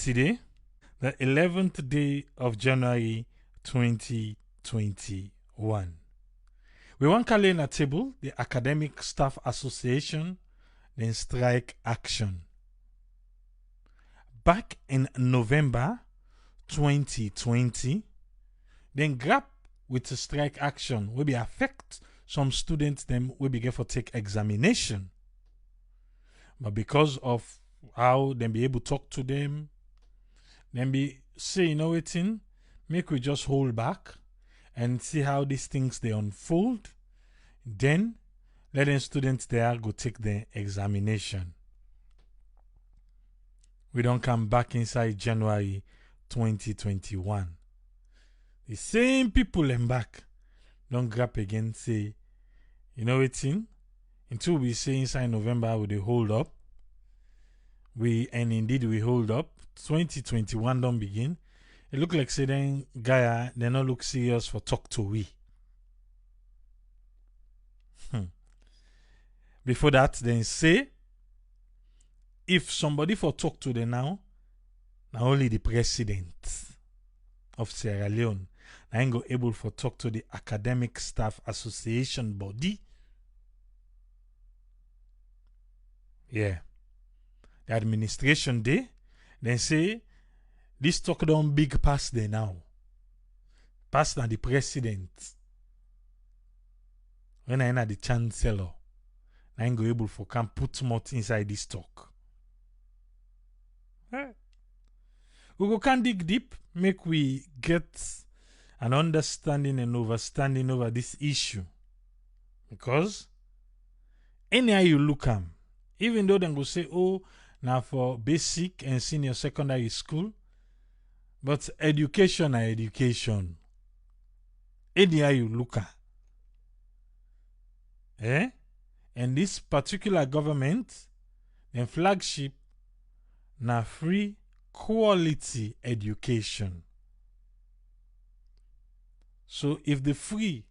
today, the 11th day of January 2021. We want to lay on a table the Academic Staff Association, then strike action. Back in November 2020, then grab with the strike action will be affect some students them will be get for take examination. But because of how they be able to talk to them, then be say, you know what, make we just hold back and see how these things they unfold. Then let the students there go take the examination. We don't come back inside January 2021. The same people them back don't grab again say, you know what, until we say inside November we hold up. And indeed we hold up. 2021 don't begin. It look like say then Gaia they not look serious for talk to we. Before that, then say if somebody for talk to them now only the president of Sierra Leone I ain't go able for talk to the Academic Staff Association body. Yeah. The administration day, then say this talk down big past there now. Past na the president. When I na the chancellor, I ain't go able for can put more inside this talk. We go can dig deep, make we get an understanding and overstanding over this issue. Because anyhow you look at, even though they go say, oh, now for basic and senior secondary school, but education are education. Anyhow you look at. And this particular government, the flagship, na free quality education. So if the free,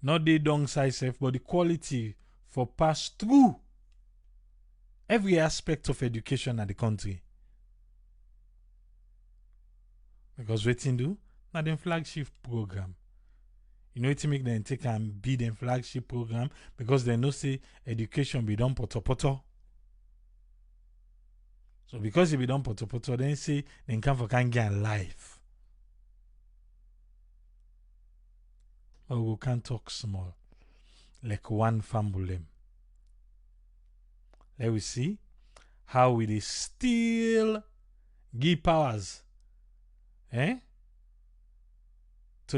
not the downside self, but the quality for pass through every aspect of education at the country. Because waiting do, not the flagship program. You know, it make them take and be the flagship program because they know say education be done poto. So because it be done poto, then say then come for can get life. But we can talk small, like one family. Let we see how we dey still give powers, to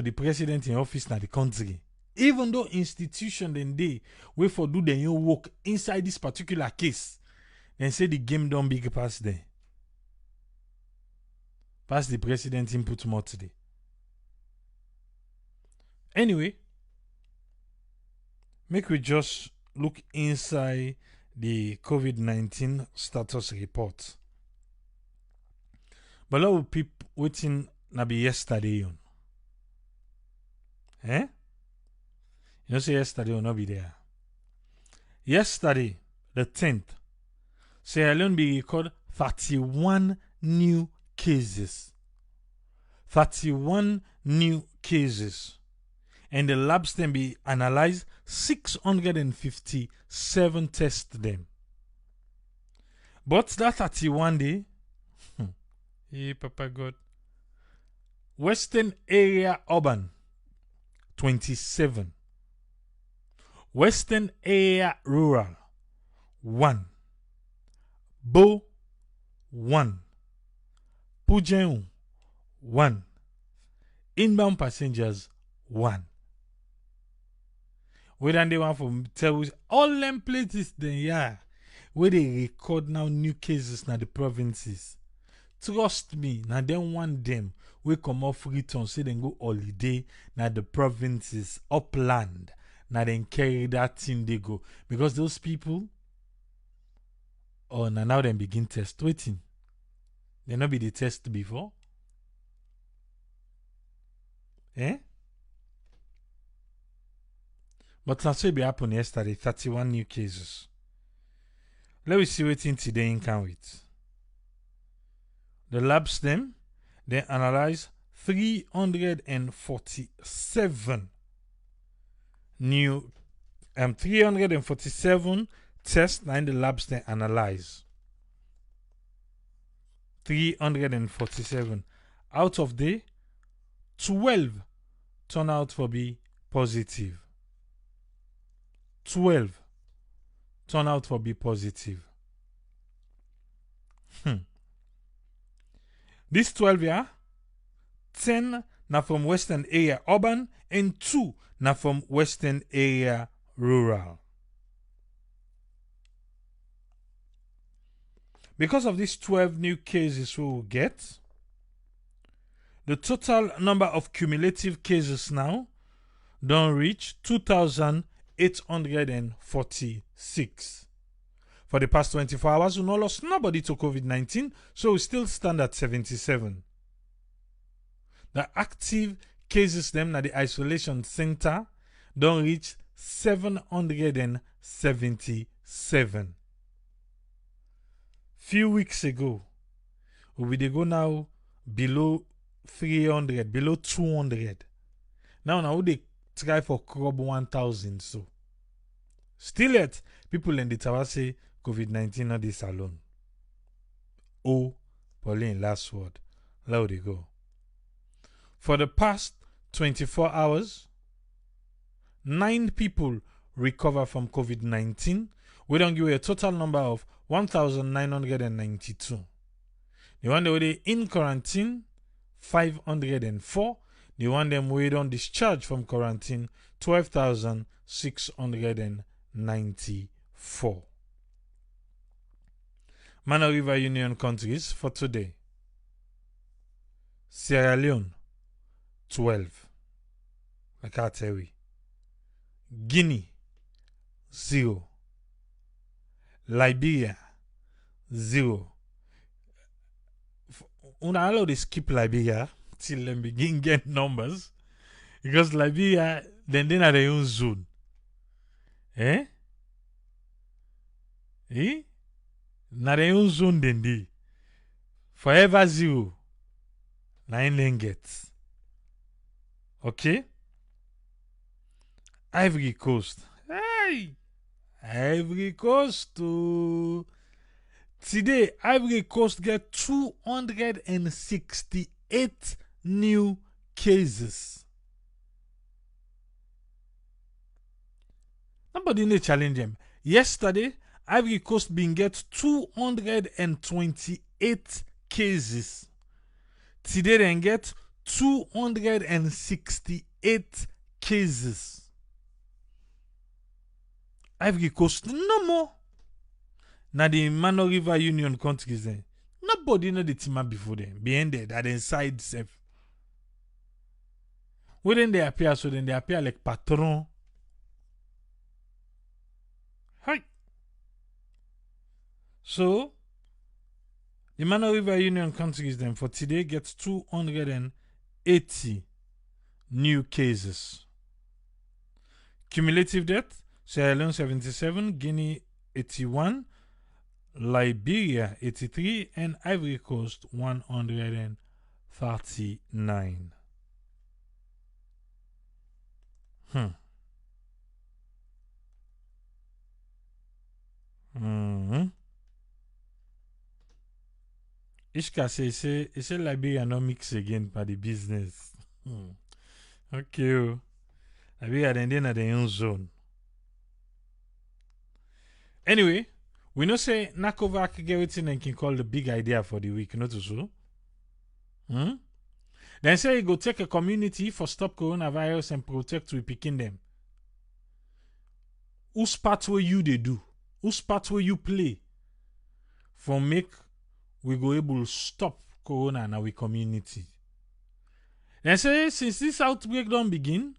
the president in office na the country. Even though institution then they wait for do their own work inside this particular case, then say the game don't big pass there. Pass the president input more today. Anyway, make we just look inside the COVID-19 status report. But a lot of people waiting na be yesterday on. You know say yesterday will not be there. Yesterday, the 10th, Sierra Leone be recorded 31 new cases. 31 new cases. And the labs then be analyzed 657 tests them. But that 31 day, hey Papa God, Western area urban 27, Western area rural 1, Bo 1, Pujen 1, inbound passengers 1. Whether they want to tell us all them places then where they record now new cases na the provinces. Trust me, now them want them we come off return say they go holiday na the provinces upland. Now then carry that thing they go. Because those people now they begin test waiting. They not be the test before. But that's what happened yesterday, 31 new cases. Let me see what today in count with. The labs them, they analyze 347 new 347 tests in the labs they analyze. 347. Out of the 12 turn out for be positive. 12 turn out for be positive. This 12 here, 10 na from western area urban and 2 na from western area rural. Because of these 12 new cases we will get, the total number of cumulative cases now don't reach 2,846. For the past 24 hours, we no lost nobody to COVID-19, so we still stand at 77. The active cases them at the isolation center don't reach 777. Few weeks ago, we dey go now below 300, below 200. Now they try for crop 1,000. So still yet, people in the tower say COVID-19 not this alone. Oh, Pauline, last word. Let they go. For the past 24 hours, 9 people recover from COVID-19. We don't give you a total number of 1,992. The one that were in quarantine, 504. The one them we don't discharge from quarantine, 12,694. Mano River Union countries for today. Sierra Leone, 12. Like I tell you. Guinea, 0. Liberia, 0. Una allow they skip Liberia till them begin get numbers. Because Liberia, then are their own zone. Eh? Na their own zone then they. Forever 0. 9 then gets. Okay? Ivory Coast. Hey! Ivory Coast too. Today, Ivory Coast get 268 new cases. Nobody need challenge them. Yesterday, Ivory Coast been get 228 cases. Today, they get 268 cases. Ivory Coast no more. Now the Mano River Union countries there. Nobody know the team before them. Behind there, that inside self. When they appear, so then they appear like patron. Hi. So the Mano River Union countries then for today gets 280 new cases. Cumulative death, Sierra Leone 77, Guinea 81, Liberia 83, and Ivory Coast 139. Ishka say Liberia no mix again by the business. Okay. Liberia then in their own zone. Anyway, we know say Nakovac get everything and can call the big idea for the week, not so. Then say you go take a community for stop coronavirus and protect we picking them. Whose part where you they do? Whose part where you play? For make we go able to stop corona in our community. Then say since this outbreak don't begin,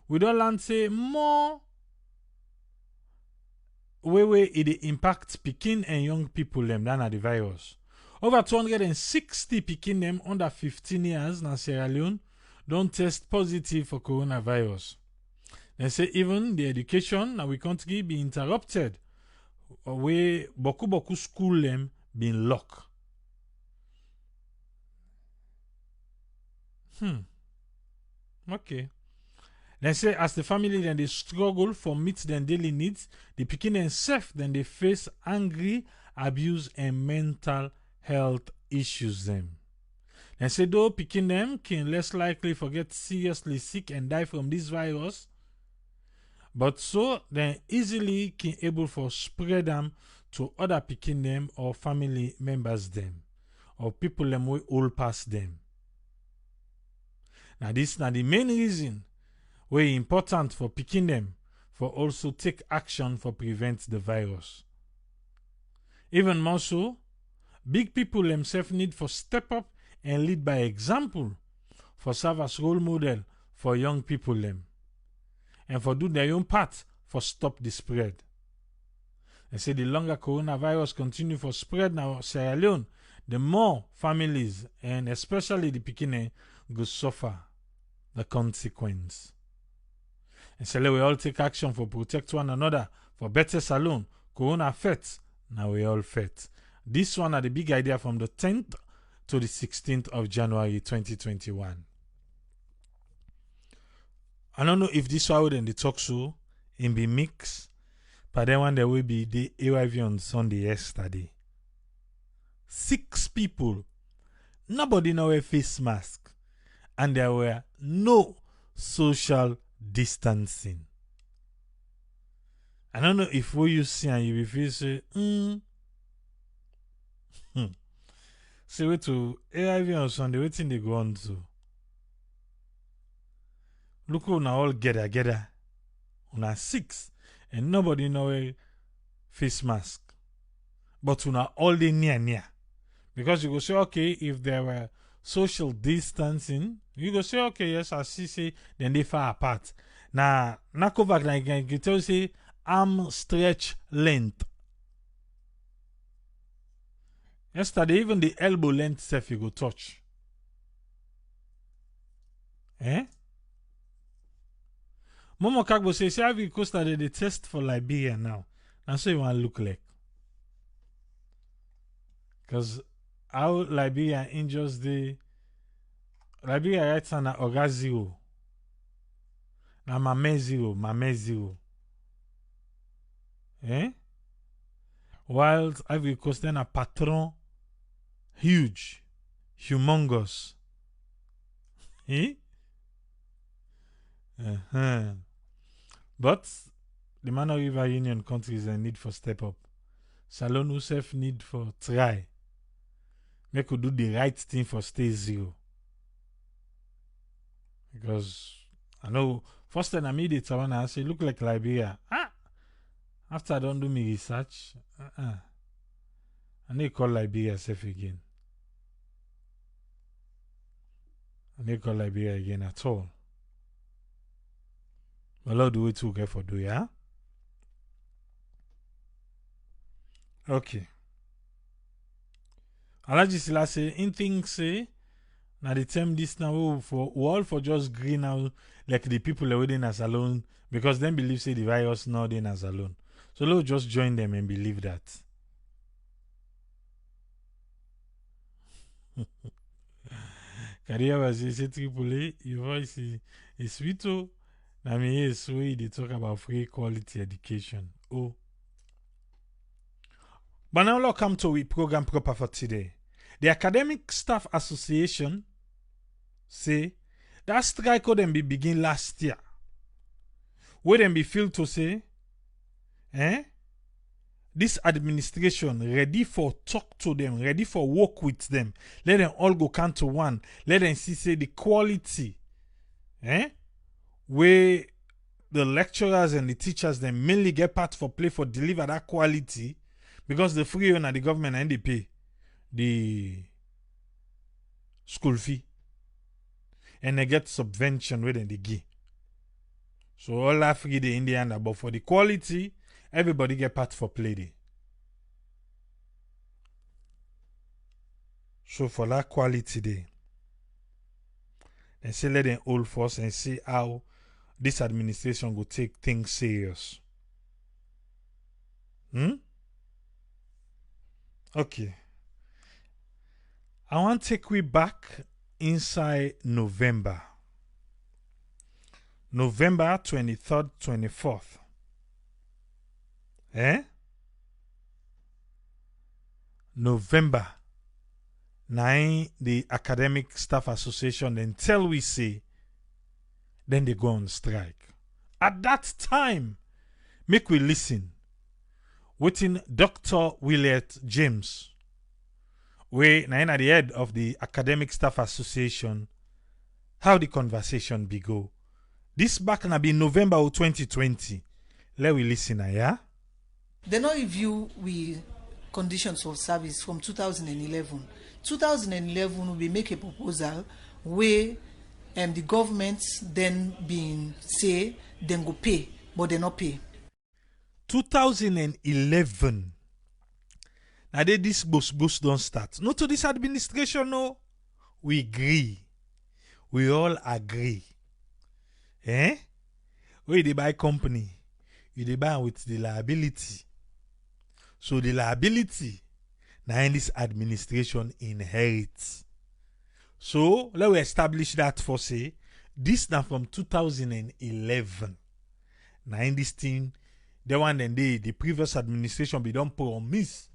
we don't learn say more where it impact Pekin and young people them than the virus. Over 260 Pekin them under 15 years in Sierra Leone don't test positive for coronavirus. They say even the education in our country be interrupted. Where boku school them been locked. Okay. Then say as the family then they struggle for meet their daily needs, the pikin themselves then they face angry, abuse, and mental health issues them. And say though pikin them can less likely for get seriously sick and die from this virus, but so then easily can able for spread them to other pikin them or family members them or people them way all past them. Now this now the main reason way important for picking them for also take action for prevent the virus. Even more so, big people themselves need for step up and lead by example for serve as role model for young people them and for do their own part for stop the spread. They say the longer coronavirus continue for spread now Sierra Leone, the more families and especially the Pikine go suffer the consequence. And so we all take action for protect one another for better salon. Corona fet, now we all fet. This one are the big idea from the 10th to the 16th of January 2021. I don't know if this one in the talk show in be mixed, but then one there will be the AYV on Sunday yesterday. 6 people, nobody know a face mask, and there were no social distancing. I don't know if what you see and you will feel say, say wait to AIV on Sunday, waiting they go on to. Look who now all gather. Una 6 and nobody know a face mask. But una all the near. Because you go say, okay, if there were social distancing, you go say, okay, yes, I see, say, then they far apart. Now, cover like you tell say, arm stretch length. Yesterday, even the elbow length self you go touch. Momo Kagbo say, see how you go started the test for Liberia now. That's what you want to look like. Because how Liberia injures the Liberia right now Oga 0. Now Mame 0. While Ivory Coast then a patron huge, humongous. But the Man of River Union countries need for step up. Salon Usef need for try. Make we do the right thing for stay 0. Because I know first time I made it, I say look like Liberia. After I don't do my research, I need to call Liberia safe again. I need to call Liberia again at all. But Lord, do it too get for do, yeah? Okay. Alaji Sila say, in things say, now the term this now for all for just green out like the people are waiting as alone because them believe say the virus not in as alone. So let's just join them and believe that. Career was say triple A, your voice is sweet. I mean, yes, way they talk about free quality education. Oh. But now let's come to the program proper for today. The Academic Staff Association say that strike could then be begin last year. Where then be feel to say, this administration ready for talk to them, ready for work with them. Let them all go count to one. Let them see say the quality, where the lecturers and the teachers then mainly get part for play for deliver that quality because the free owner, the government and they pay the school fee and they get subvention where they give. So all that free the Indian, but for the quality, everybody get part for play day. So for that quality day, and say let them hold force and see how this administration will take things serious. Okay. I want to take we back inside November 23rd, 24th. November 9, the Academic Staff Association until we say, then they go on strike. At that time, make we listen. Within Dr. Willett James, we now at the head of the Academic Staff Association, how the conversation be go. This back na be November of 2020. Let we listen, yeah? They not review we conditions of service from 2011. 2011 we make a proposal where the government then being say then go pay, but they not pay. 2011. Now this boost don't start. Not to this administration, no. We agree. We all agree. Where they buy company, you buy with the liability. So the liability now in this administration inherits. So let we establish that for say this now from 2011. Now in this thing, the one and the previous administration be done promise,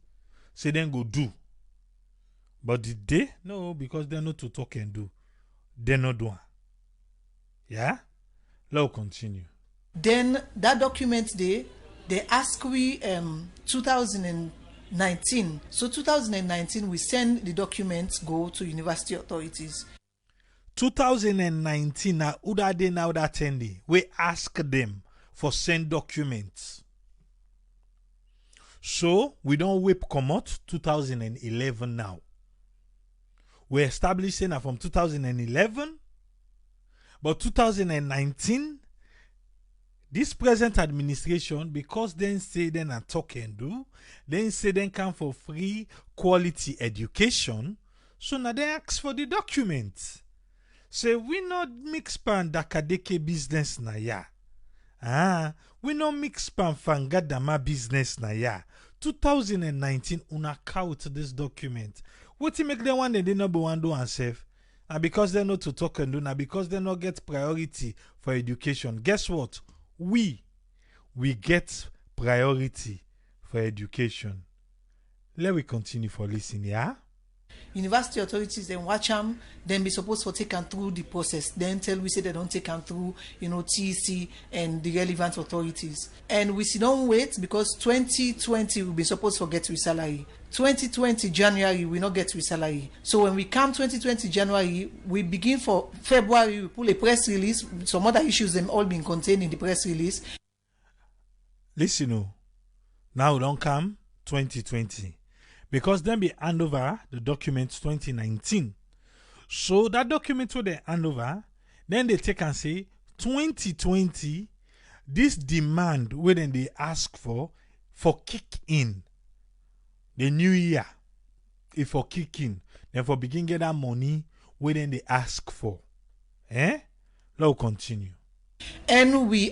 say then go do. But did they? No, because they're not to talk and do. They're not doing. Yeah? Let's continue. Then that document they ask we 2019. So 2019 we send the documents go to university authorities. 2019 now uda day now that attendee we ask them for send documents. So we don't whip come out 2011 now. We establishing that from 2011, but 2019, this present administration, because then say then a talk and do, then say then come for free quality education, so now they ask for the documents. Say we not mix pan dakadeke business na ya. We no mix pan fangadama business na ya. 2019 una count this document. What you make them one they not be one do and safe? And because they know to talk and do now, because they not get priority for education. Guess what? We get priority for education. Let we continue for listening, yeah? University authorities then watch them, then be supposed to take them through the process. Then tell we say they don't take them through, TEC and the relevant authorities. And we don't wait because 2020 we be supposed to get with salary. 2020 January we not get with salary. So when we come 2020 January, we begin for February, we pull a press release. Some other issues them all being contained in the press release. Listen, now don't come 2020. Because then be hand over the documents 2019. So that document will they hand over, then they take and say 2020, this demand where then they ask for kick in the new year. If for kick in, then for begin get that money where then they ask for. Let's continue. And we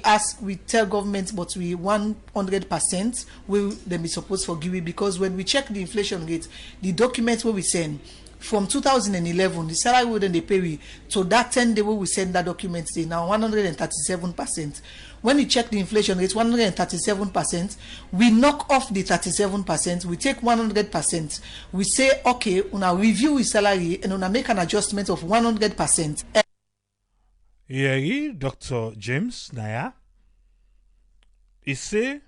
tell government, but we 100% will then be supposed to give it, because when we check the inflation rate, the documents where we send from 2011, the salary wouldn't they pay we. So that 10 day where we send that document, they now 137%. When you check the inflation rate, 137%, we knock off the 37%, we take 100%. We say, okay, una review his salary and una make an adjustment of 100%. Yeah, Dr. James Naya. He say,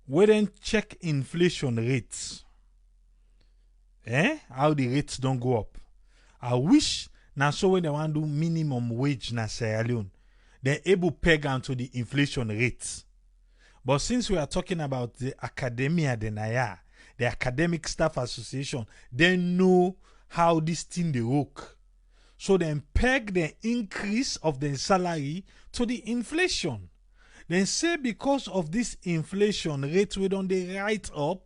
we then check inflation rates. How the rates don't go up. I wish now so when they want to do minimum wage na Sierra Leone, they're able to peg onto the inflation rates. But since we are talking about the academia de Naya, the Academic Staff Association, they know how this thing they work. So then peg the increase of the salary to the inflation. Then say because of this inflation rate we don't they write up,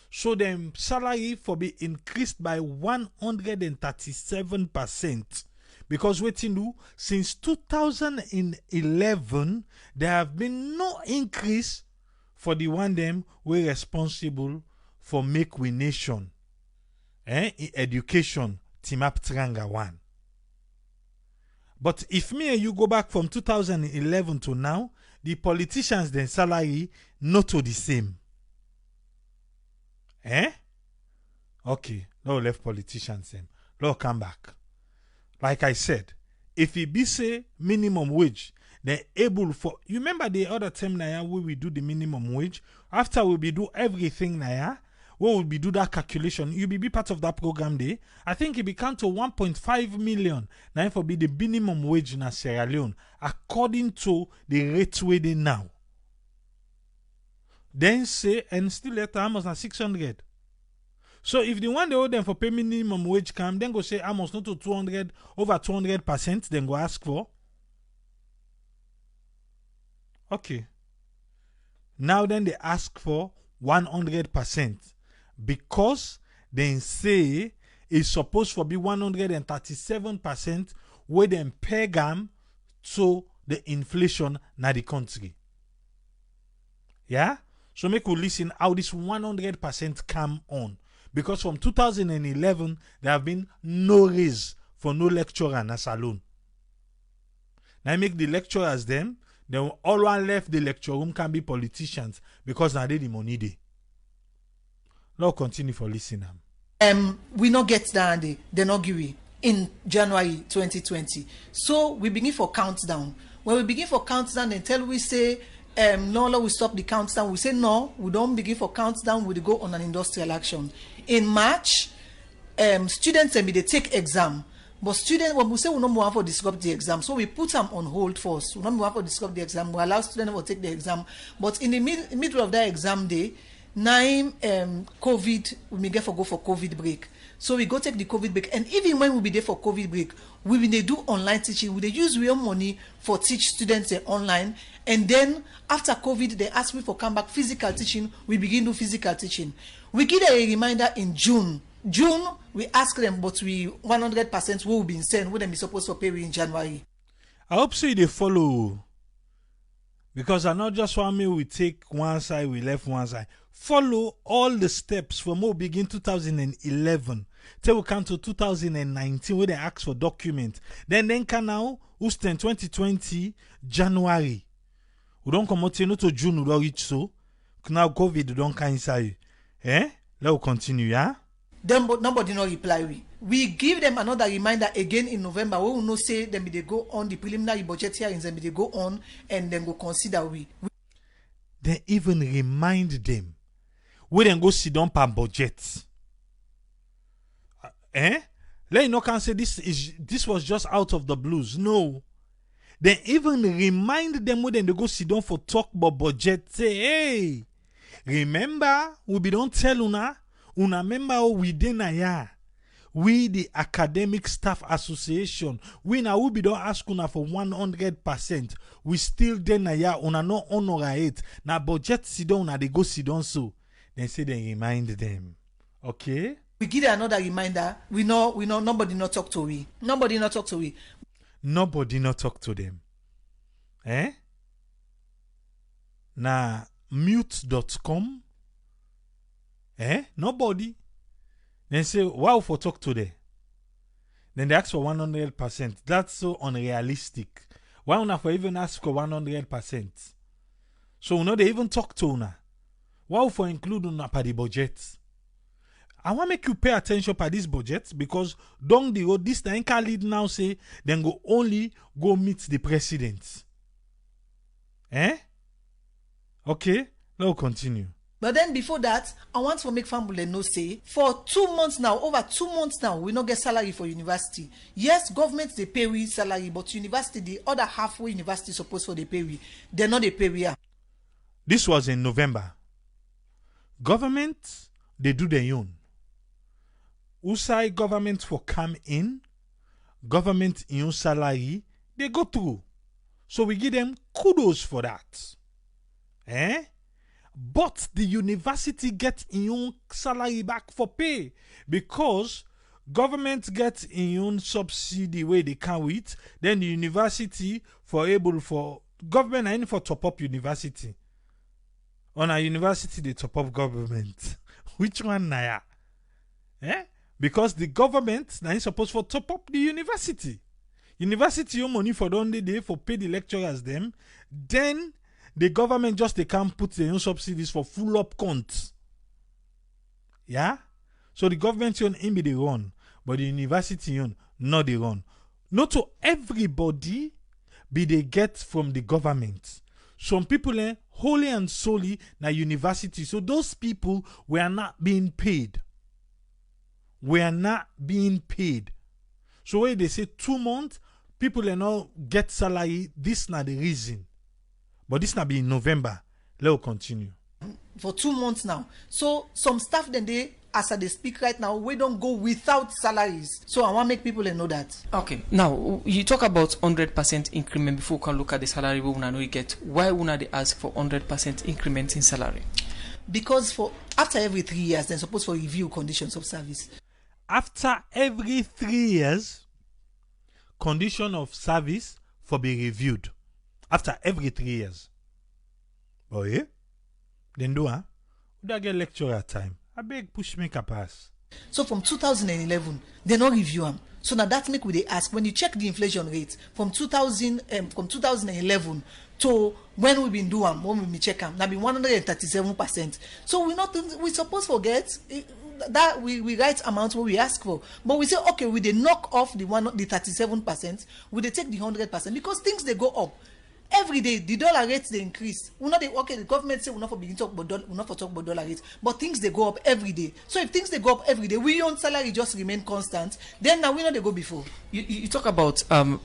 so then salary for be increased by 137%. Because waiting do since 2011 there have been no increase for the one them we responsible for make we nation. In education, team up tranga one. But if me and you go back from 2011 to now, the politicians then salary not to the same. Okay, no left politicians them. No come back. Like I said, if it be say minimum wage, they're able for. You remember the other time now where we do the minimum wage? After we do everything now, we will be do that calculation. You be part of that program day. I think it become to 1.5 million. Now for be the minimum wage in Sierra Leone according to the rate we they now. Then say and still later almost na 600. So if the one they owe them for pay minimum wage come, then go say almost not to 200 over 200%. Then go ask for. Okay. Now then they ask for 100%. Because they say it's supposed to be 137% where them peg them to the inflation na the country. Yeah? So make we listen how this 100% come on. Because from 2011, there have been no raise for no lecturer na salon. Now make the lecturers them, then all one left the lecture room can be politicians because now they the money they. Now continue for listening. We not get that they not give we in January 2020. So we begin for countdown. When we begin for countdown, until we say no, we stop the countdown. We say no, we don't begin for countdown. We go on an industrial action. In March, students they take exam. But students, when we say we don't want to disrupt the exam, so we put them on hold first. We don't want to disrupt the exam. We allow students to take the exam. But in the middle of that exam day, COVID, we may get for go for COVID break. So we go take the COVID break. And even when we be there for COVID break, we will do online teaching. We use real money for teach students online. And then after COVID, they ask me for come back physical teaching. We begin do physical teaching. We give a reminder in June. We ask them, but we 100% will be sent. Will them be supposed to pay in January? I hope so they follow. Because I not just want me we take one side, we left one side. Follow all the steps from what we begin 2011 till we come to 2019 where they ask for document. Then can now Houston 2020 January. We don't come out to June we don't reach so. Now COVID don't come inside. Let us continue, yeah? Then but nobody no reply we give them another reminder again in November. We will not say them they go on the preliminary budget hearings, then they go on and then go consider we. They even remind them. We then go sit down per budget. Let you know can say this was just out of the blues. No. They even remind them when they go sit down for talk about budget. Say, hey, remember we be don't tell una member we dey ya. We the Academic Staff Association. We now will be don't ask una for 100%. We still dey ya una no honor it. Na budget sit down na they go sit down so. Then say they remind them. Okay? We give another reminder. We know nobody not talk to we. Nobody not talk to we. Nobody not talk to them. Na mute.com. Nobody. Then say, wow, for talk today. Then they ask for 100%. That's so unrealistic. Why not for even ask for 100%? So they even talk to una. Why for include una per the budget? I want to make you pay attention per this budget because down the road, this time can lead now say, then go only go meet the president. Okay, now continue. But then before that, I want to make family know say for 2 months now, over 2 months now, we not get salary for university. Yes, government they pay we salary, but university the other half way university supposed for they pay we. They not they pay we. This was in November. Government they do their own. Usai government for come in, government in salary they go through. So we give them kudos for that. But the university gets in own salary back for pay because government gets in own subsidy where they can with. Then the university for able for government and for top up university. On a university they top up government. Which one naya? Because the government now is supposed for top up the university. University own money for don dey for pay the lecturers them. Then the government just they can't put their own subsidies for full up count. Yeah? So the government own be the run, but the university own not the run. Not to everybody be they get from the government. Some people wholly and solely na university. So those people were not being paid. Were not being paid. So when they say 2 months, people not get salary, this not the reason. But this not be in November. Let's continue. For 2 months now. So some staff then as they speak right now, we don't go without salaries. So I want to make people know that. Okay. Now you talk about 100% increment before we can look at the salary we wanna know you get. Why wanna they ask for 100% increment in salary? Because after every 3 years, they're supposed to review conditions of service. After every 3 years, condition of service for be reviewed. After every 3 years. Oh yeah? Then do would I get lecturer time? I beg push make a pass. So from 2011, they not review them. So now that make we they ask when you check the inflation rate from 2011 to when we been doing when we check them, now be 137%. So we supposed forget that we write amount what we ask for, but we say okay, we they knock off the 37%, we they take the 100% because things they go up. Every day the dollar rates they increase. The government say we not for begin talk about dollar rates, but things they go up every day. So if things they go up every day, we own salary just remain constant. Then now we know they go before. You talk about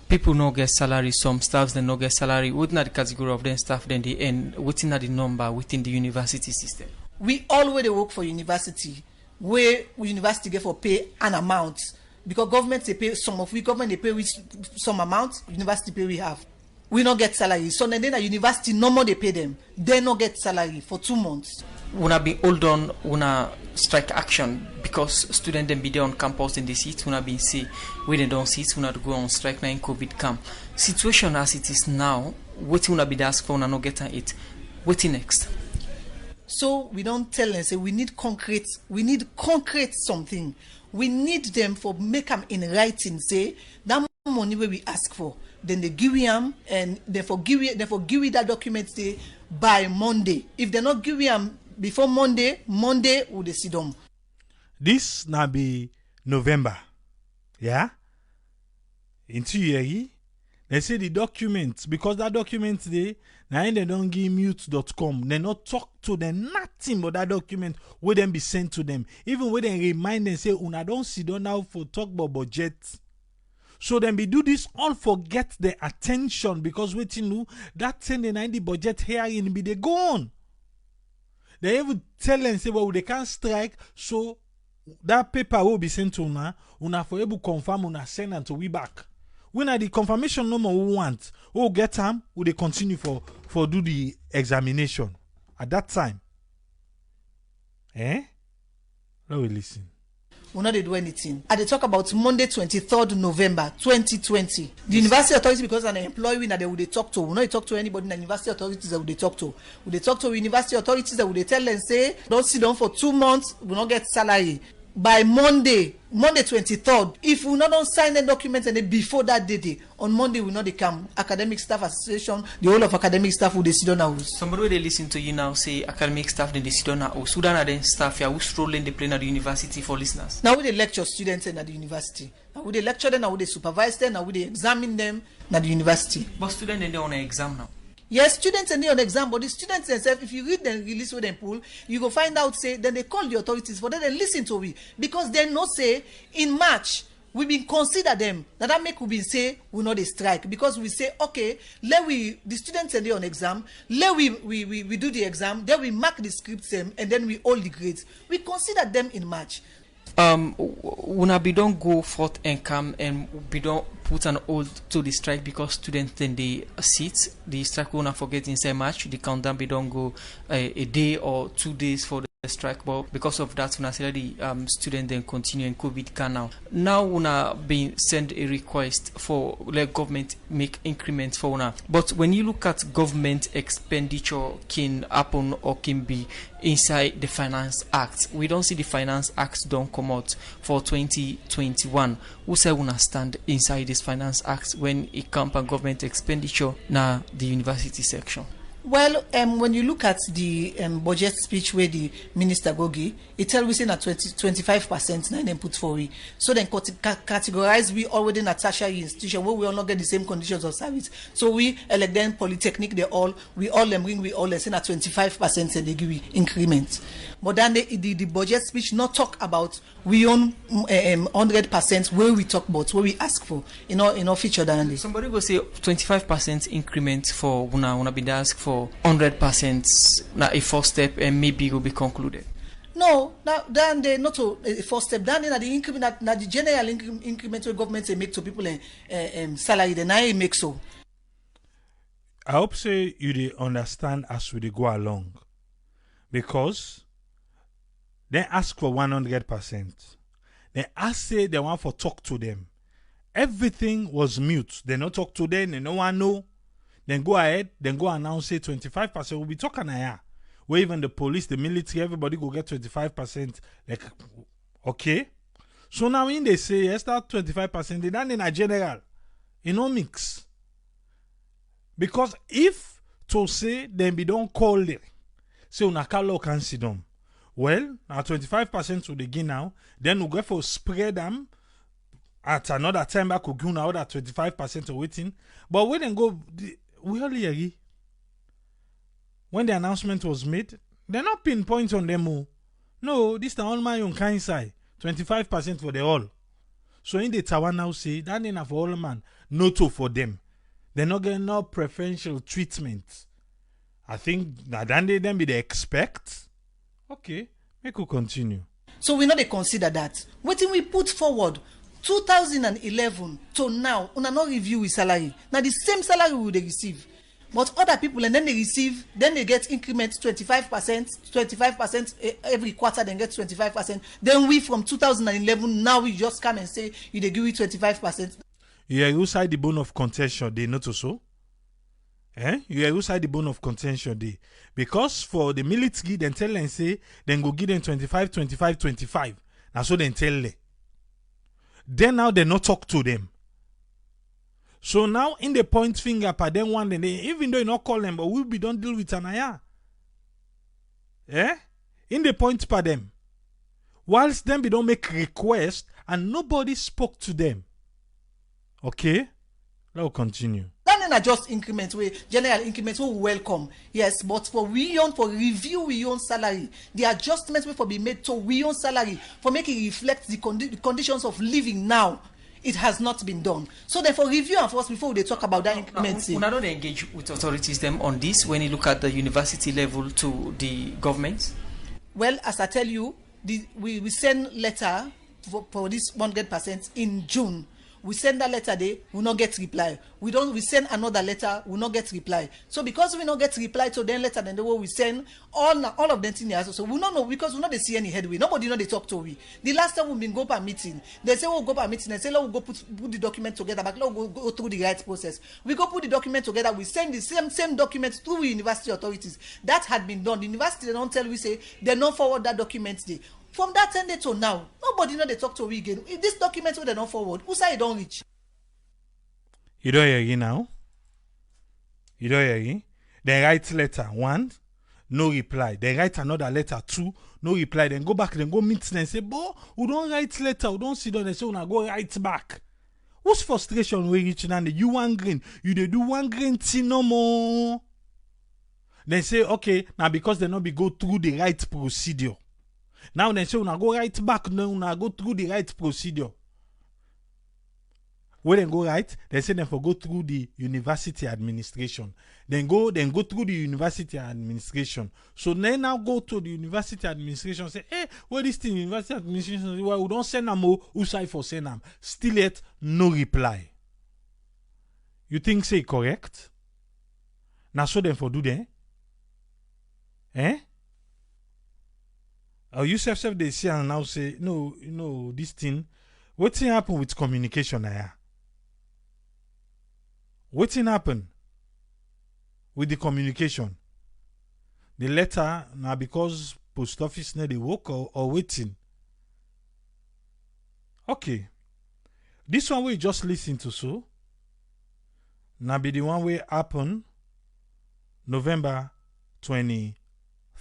people no get salary, some staffs they no get salary. Within the category of them staff then they end within the number within the university system. We always work for university where university get for pay an amount because government they pay some of we government they pay with some amount, university pay we have. We not get salary. So then at university, no more they pay them. They not get salary for 2 months. Una be hold on, una strike action because students them be there on campus in the seats. Una be say we they don't sit. Una to go on strike now in COVID camp. Situation as it is now, what una be asked for, una not getting it. What next? So we don't tell them say we need concrete something. We need them for make them in writing. Say that money where we ask for. Then they give them and they forgive that document say by Monday. If they not give them before Monday will they sit down. This now be November. Yeah? In 2 years, they say the documents, because that document they now they don't give mute.com. They not talk to them nothing but that document will then be sent to them. Even when they remind them say una don't sit down now for talk about budget. So then we do this all forget the attention because waiting know that 10 budget hearing be they go on. They even tell them say well they can't strike so that paper will be sent to una for able confirm una send and to we back. When the confirmation number we want, get time will they continue for do the examination at that time. Let we listen. We not they do anything. And they talk about Monday 23rd November 2020. The university authority because an employee that they would talk to. We not talk to anybody in the university authorities that would they talk to. Would they talk to university authorities that would they tell them say don't sit down for 2 months, we not get salary. By Monday 23rd, if we not don't sign the documents and then before that day, on Monday we not they come. Academic Staff Association, the whole of academic staff will they sit down house. Somebody they listen to you now say academic staff then they sit down house. Sudan are then staff here who's strolling the plane at the university for listeners. Now we they lecture students at the university. Now we they lecture them, now we they supervise them, now we they examine them at the university. But students then they on an exam now. Yes, students and they on exam, but the students themselves, if you read the release with them pull, you go find out say then they call the authorities for them and listen to we because they know say in March we been consider them that make we been say we not a strike because we say okay the students and they on exam we do the exam then we mark the scripts them and then we all the grades we consider them in March. When we don't go forth and come and we don't put an hold to the strike because students then they sit the strike will not forget inside March the countdown we don't go a day or 2 days for the strike, but because of that, una say the student then continue in COVID can now una been send a request for let government make increments for una. But when you look at government expenditure can happen or can be inside the Finance Act, we don't see the Finance Act don't come out for 2021. Who say una stand inside this Finance Act when it comes to government expenditure na the university section? Well, when you look at the budget speech where the minister go give, it tell we say that 25% na them put for we. So then categorize we already in a tertiary institution where we all not get the same conditions of service. So we elect them polytechnic, we all them bring we all let's say at 25% and they give we increment. But then the budget speech not talk about we own 100% where we talk about where we ask for in our feature than somebody go say 25% increment for una be ask for 100% na a first step and maybe will be concluded. No, then they not a first step. Then the increment, na the general increment where government say make to people salary. Then I make so. I hope say you dey understand as we dey go along, because they ask for 100%. They ask say they want for talk to them. Everything was mute. They not talk to them. They no one know. Then go ahead. Then go announce say 25% will be talking here. Where even the police, the military, everybody go get 25%. Like, okay. So now when they say yes, that 25%, they done in a general. You know mix. Because if to say then be don't call it, say unakalo can see them. Well, now 25% to the gain now, then we go for spread them at another time back we go now that 25% of waiting. But when then go we only agree. When the announcement was made, they're not pinpoint on them all. No, this is the all my own kind side. 25% for the all. So in the Tawan now say that enough for all man, no to for them. They're not getting no preferential treatment. I think that then they be they expect. Okay, make we continue. So we know they consider that. What did we put forward? 2011 to now, una not review with salary. Now the same salary will they receive. But other people, and then they receive, then they get increment 25% every quarter, then get 25%. Then we from 2011, now we just come and say, you they give you 25%. Yeah, you side the bone of contention, they not so. You side the bone of contention, they. Because for the military, then tell them say, then go give them 25. Now so then tell them. Then now they not talk to them. So now in the point finger per them one then even though you not call them, but we be don't deal with Anaya. In the point per them. Whilst them be don't make request and nobody spoke to them. Okay? Let's continue. Then not just increment way, general increment we welcome. Yes, but for review we own salary. The adjustments will be made to we own salary for making it reflect the conditions of living now. It has not been done. So therefore, review and first before they talk about that increment. We not engage with authorities them on this when you look at the university level to the government. Well, as I tell you, we send letter for this 100% in June. We send that letter there, we not get reply. We send another letter, we not get reply. So because we not get reply to them letter, then the way we send all of them things. So we don't know because we not they see any headway. Nobody know they talk to we. The last time we been go per meeting, they say we'll go per meeting. They say we'll go put the document together, but we'll go through the right process. We go put the document together. We send the same documents through university authorities. That had been done. The university they don't tell we say they don't forward that document there. From that end to now, nobody know they talk to we again. If this document will they don't forward, who say it don't reach? You don't hear now? You don't hear? They write letter 1, no reply. They write another letter 2, no reply. Then go back, then go meet them and say, "Boy, we don't write letter, we don't sit down and say, we go write back." What's frustration we reach now? You 1 green, you they do 1 green thing no more. Then say, okay, now because they not be go through the right procedure. Now they say, we go right back, no, we go through the right procedure. When they go right, they say them for go through the university administration. Then go through the university administration. So they now go to the university administration and say, hey, what is the university administration? Well, we don't send them more, who say for send them? Still yet, no reply. You think say correct? Now so them for do that? You self they see and now say, no, this thing, what thing happen with communication here? What thing happen with the communication? The letter now because post office now they work or waiting. Okay. This one we just listen to so. Now be the one we happen November 23rd,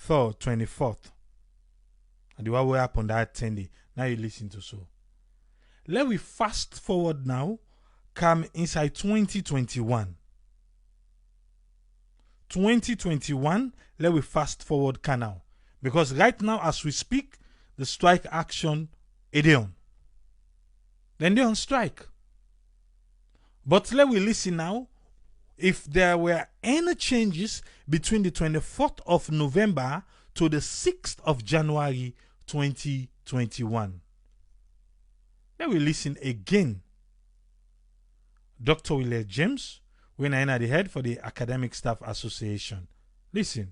24th. And the one we happen that 10 day. Now you listen to so. Let we fast forward now. Come inside 2021. 2021, let we fast forward now. Because right now, as we speak, the strike action is on. Then they're on strike. But let we listen now. If there were any changes between the 24th of November to the 6th of January 2021. Let we listen again. Dr. William James, when I am the head for the Academic Staff Association. Listen.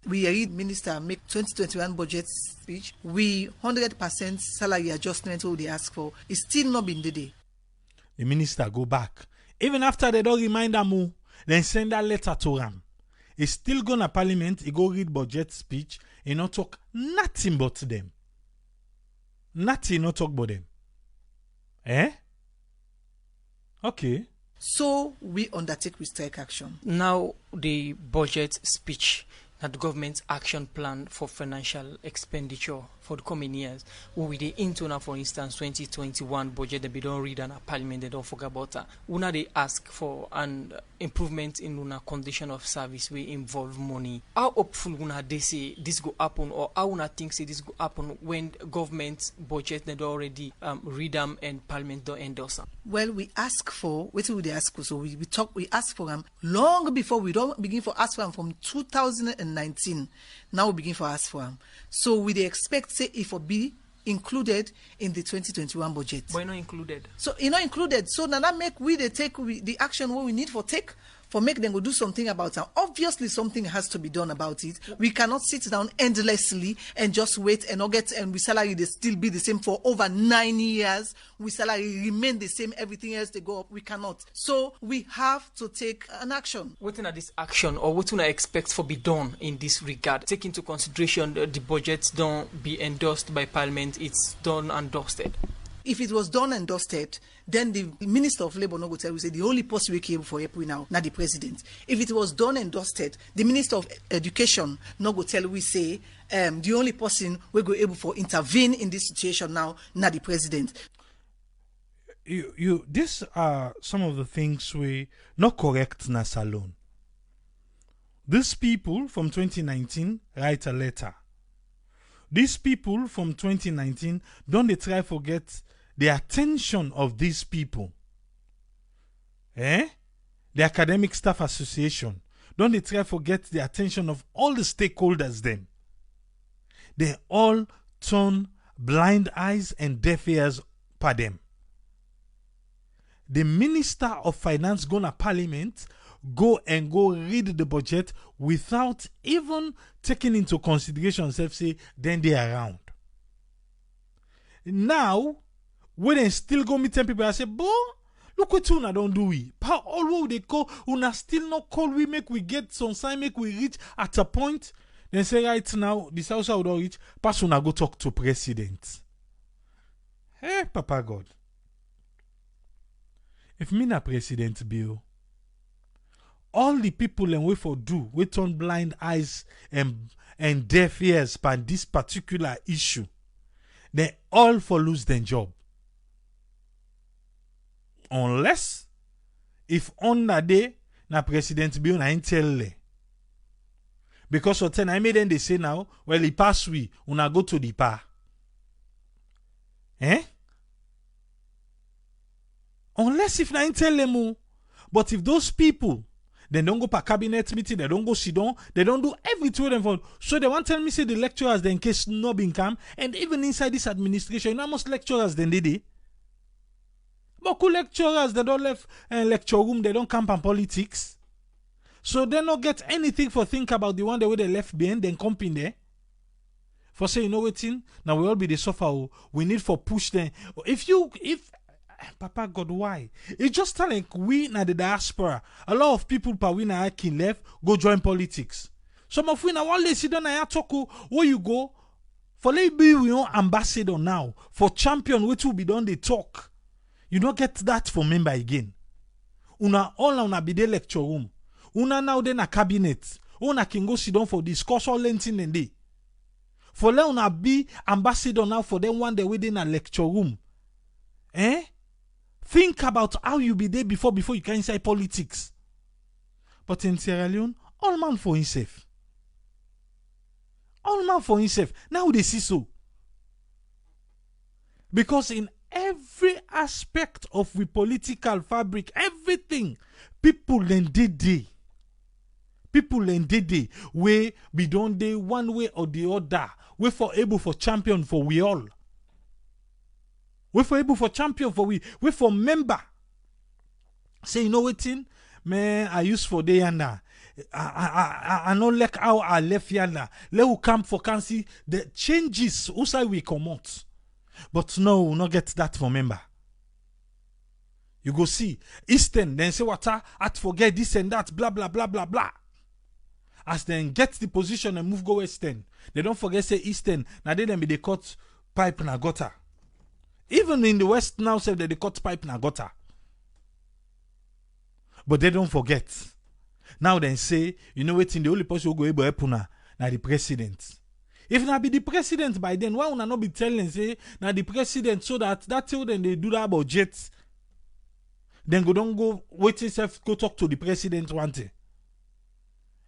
We read Minister make 2021 budget speech. We 100% salary adjustment what they ask for. It's still not been the day. The minister go back. Even after they don't remind them, then send that letter to them. He's still going to parliament, he go read budget speech, he not talk nothing but them. Nothing not talk about them. Eh? Okay. So we undertake with strike action. Now the budget speech, that the government's action plan for financial expenditure for the coming years. We the into now, for instance, 2021 budget that we don't read and parliament they don't forget about that. Una they ask for an improvement in una condition of service we involve money. How hopeful una they say this go happen, or how una think say this go happen when government budget they don't already read them and parliament don't endorse them? Well, we ask for what would they ask for? So we ask for them long before we don't begin for ask for them from 2019. Now we begin for ask for them. So we they expect say if or be included in the 2021 budget. Why not included? So not included. So now that make we they take the action what we need for take for make them go do something about it. Obviously something has to be done about it. We cannot sit down endlessly and just wait and not get and we salary they still be the same for over 9 years. We salary remain the same, everything else they go up. We cannot. So we have to take an action. What are this action or what do I expect for be done in this regard? Take into consideration the budgets don't be endorsed by parliament, it's done and dusted. If it was done and dusted, then the Minister of Labour no go tell we say the only person we came for April now, not the President. If it was done and dusted, the Minister of Education no go tell we say the only person we go able for intervene in this situation now, not the President. These are some of the things we not correct na salon. These people from 2019 write a letter. These people from 2019 don't they try forget the attention of these people. The Academic Staff Association. Don't they try forget the attention of all the stakeholders then. They all turn blind eyes and deaf ears per them. The Minister of Finance go to Parliament, go read the budget without even taking into consideration say then they are around. Now, when they still go meet 10 people and say, boy, look what una don't do we. Although they call, una still not call we make we get some sign, make we reach at a point. Then say right now, this house would not reach, pass una go talk to president. Hey, Papa God. If me na presidentbio, all the people and we for do, we turn blind eyes and deaf ears by this particular issue, they all for lose their job. Unless, if on that day, na presidentbio na intel. Because of 10, I made them they say now, well, he pass we, una go to the par. Unless if na intel them, but if those people, they don't go per cabinet meeting, they don't go sit down, they don't do everything them for. So they want to tell me say the lecturers they in case no been come, and even inside this administration, you know most lecturers then they did. But cool lecturers they don't left lecture room, they don't camp on politics. So they don't get anything for think about the one the way they left behind, then come in there. For say, you know what thing? Now we all be the suffer. Oh, we need for push them. If Papa God, why? It's just like we na the diaspora. A lot of people pa we na can left go join politics. Some of we na one sit down na talk where you go. For let be we own ambassador now. For champion, which will be done they talk. You don't get that for member again. Una all una be the lecture room. Una now then a cabinet. Una can go sit down for discuss all lengthing and day. For let una be ambassador now for them one day within a lecture room. Think about how you be there before you can inside politics. But in Sierra Leone, all man for himself. All man for himself. Now they see so. Because in every aspect of the political fabric, everything, people then did they. People then did they. We be done they one way or the other. We for able for champion for we all. We for able for champion for we for member. Say, you know what thing? Man, I use for day and I know like how I left yonder. Let who come for can see the changes also we come out. But no, we not get that for member. You go see Eastern, then say what I forget this and that, blah blah blah blah blah. As then get the position and move go Western. They don't forget say Eastern. Now they then be the cut pipe na gutter. Even in the West now say they cut pipe na gutter. But they don't forget. Now then say, you know what, in the only person who go able help na the president. If na be the president by then, why una not be telling say na the president so that till then they do that budget. Then don't go waiting self go talk to the president one day.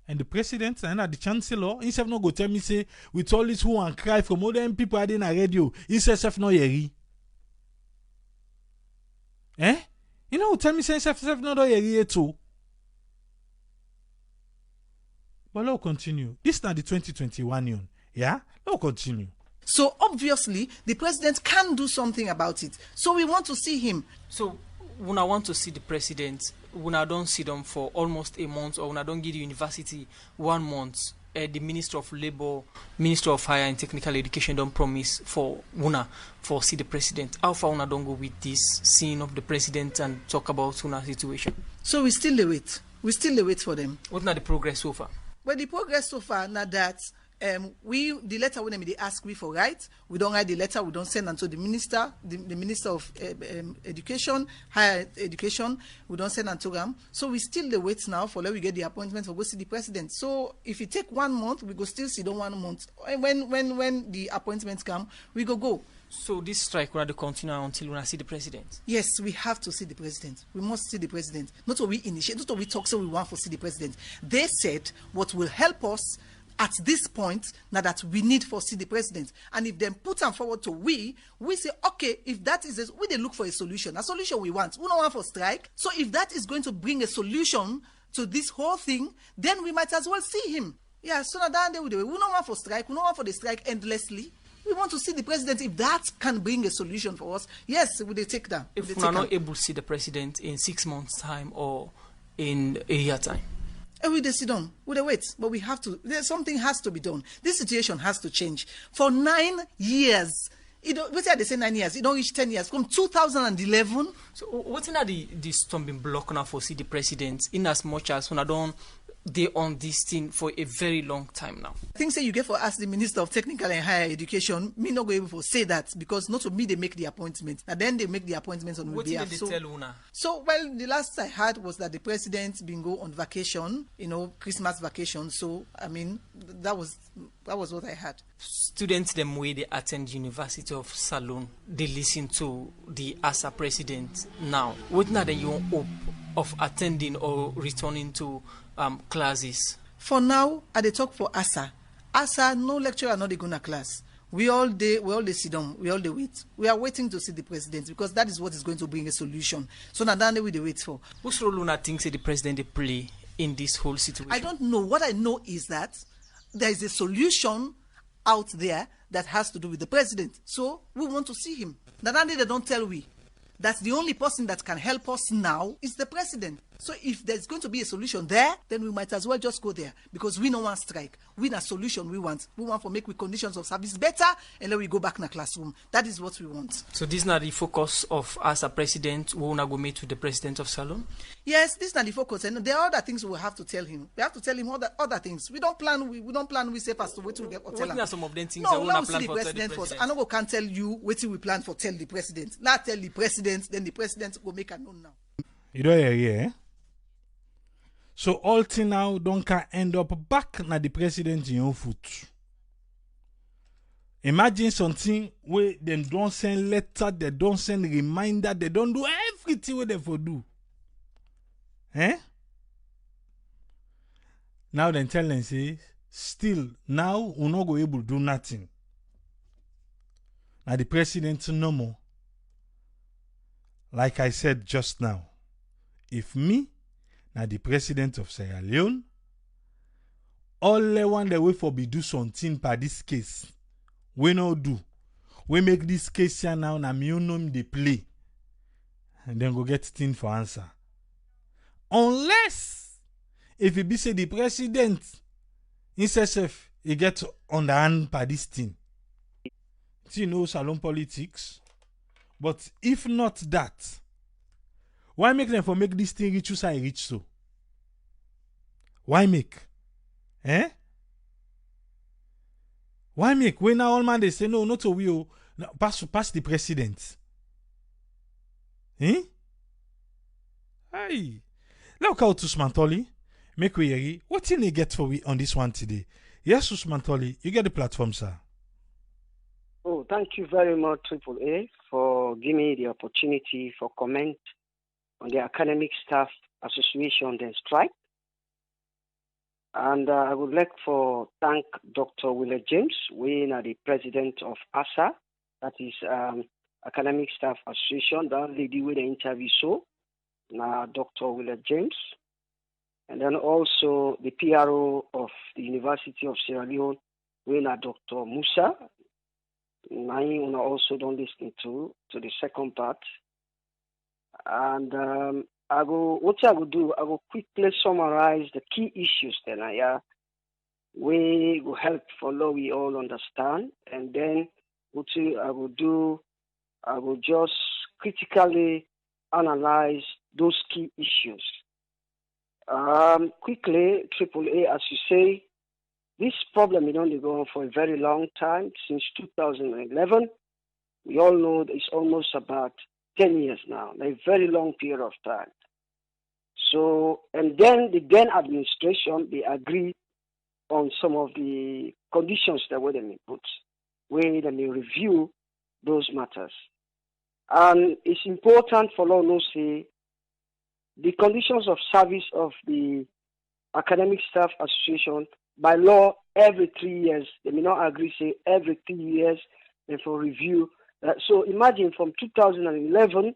And the president and the chancellor, himself not go tell me say with all this who and cry from all them people in a radio, himself not yeri. You know, tell me say himself not yeri too. But let's continue. This is not the 2021 year. Yeah? Let's continue. So obviously, the president can do something about it. So we want to see him. So when I want to see the president, when I don't see them for almost a month, or when I don't give the university 1 month, the Minister of Labour, Minister of Higher and Technical Education don't promise for Una for see the president. How far Una don't go with this seeing of the president and talk about Una situation? So we still wait. We still wait for them. What's not the progress so far? Well, the progress so far now that the letter when they ask we for right, we don't write the letter, we don't send unto the minister, the Minister of Education, Higher Education, we don't send unto them. So we still wait now for let we get the appointment for go see the president. So if it take 1 month, we go still see them 1 month. And when the appointments come, we go. So this strike will continue until we see the president? Yes, we have to see the president. We must see the president. Not what we initiate, not what we talk, so we want to see the president. They said what will help us at this point now that we need for see the president. And if them put them forward to we say, okay, if that is, we they look for a solution we want. We don't want for strike. So if that is going to bring a solution to this whole thing, then we might as well see him. Yeah, so now that we don't want for strike. We don't want for the strike endlessly. We want to see the president. If that can bring a solution for us, yes, we take that. If we are not able to see the president in 6 months' time or in a year time, we sit down, we wait, but we have to. Something has to be done. This situation has to change. For 9 years, what they say 9 years? It don't reach 10 years from 2011. So what's in the stumbling block now for see the president? In as much as when I don't. They on this thing for a very long time now. Things say you get for us the Minister of Technical and Higher Education, me not go able to say that because not to me they make the appointment. And then they make the appointments on what behalf. Did they tell Una? So well, the last I heard was that the president been go on vacation, Christmas vacation. So I mean that was what I heard. Students them way they attend University of Salone, they listen to the ASA president now. What now that you hope of attending or returning to classes? For now, I dey talk for ASA. ASA, no lecturer, not they go to class. We all sit down. We all dey wait. We are waiting to see the president because that is what is going to bring a solution. So now that we dey wait for. Whose role Una thinks the president they play in this whole situation? I don't know. What I know is that there is a solution out there that has to do with the president. So we want to see him. That they don't tell we that the only person that can help us now is the president. So if there's going to be a solution there, then we might as well just go there, because we don't want strike. We a solution we want. We want to make with conditions of service better, and then we go back in the classroom. That is what we want. So this is not the focus of us as president. We wanna go meet with the president of Salone. Yes, this is not the focus, and there are other things we have to tell him. We have to tell him other things. We don't plan. We don't plan. We say first to wait till we get. What are some of them things no, that we wanna see plan the for president the first. president? I know we can't tell you what we plan for. Tell the president. Not tell the president. Then the president will make a known now. You don't hear, yeah? So all thing now don't can end up back na the president in your foot. Imagine something where they don't send letter, they don't send reminder, they don't do everything what they for do. Eh? Now then tell them say, still now we not go able to do nothing. Now the president no more. Like I said just now, if me, now the president of Sierra Leone, all the one they wait for be do something by this case. We no do. We make this case here now na me they play. And then go get thing for answer. Unless if it be say the president himself he get underhand by this thing. You know Salone politics. But if not that, why make them for make this thing reach you so I reach so? Why make? Eh? Why make? When now all man they say no, not to we pass the president. Eh? Hey. Look out to Smantoli. Make we hear what thing they get for we on this one today. Yes, Smantoli, you get the platform, sir. Oh, thank you very much, Triple A, for giving me the opportunity for comment on the Academic Staff Association then strike. And I would like to thank Dr. Willa James, we are the president of ASA, that is Academic Staff Association, that lady with the interview so, now Dr. Willa James, and then also the PRO of the University of Sierra Leone, we are Dr. Musa. I also don't listen to the second part. And I will quickly summarize the key issues then we will help follow we all understand, and then what I will just critically analyze those key issues. Quickly, Triple A, as you say, this problem is only going on for a very long time, since 2011. We all know it's almost about 10 years now, a very long period of time. So, and then the then administration, they agreed on some of the conditions that were then put, where they may review those matters. And it's important for law to say the conditions of service of the Academic Staff Association, by law, every 3 years, they may not agree, say every 3 years, and for review. So imagine from 2011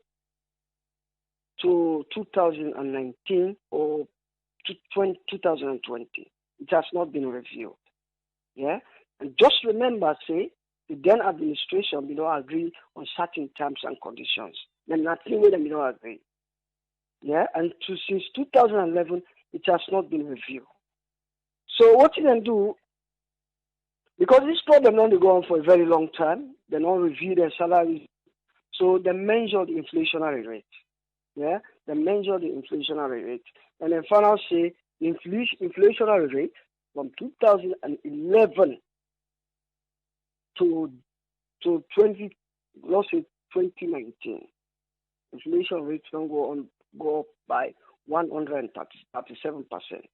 to 2019 or to 2020, it has not been reviewed. Yeah, and just remember, say the then administration may not agree on certain terms and conditions. Then nothing with them may not agree. Yeah, and since 2011, it has not been reviewed. So what you can do, because this problem only go on for a very long time, they don't review their salaries, so they measure the inflationary rate. Yeah, they measure the inflationary rate, and then finally say the inflationary rate from 2011 to 2019, inflation rates don't go up by 137%.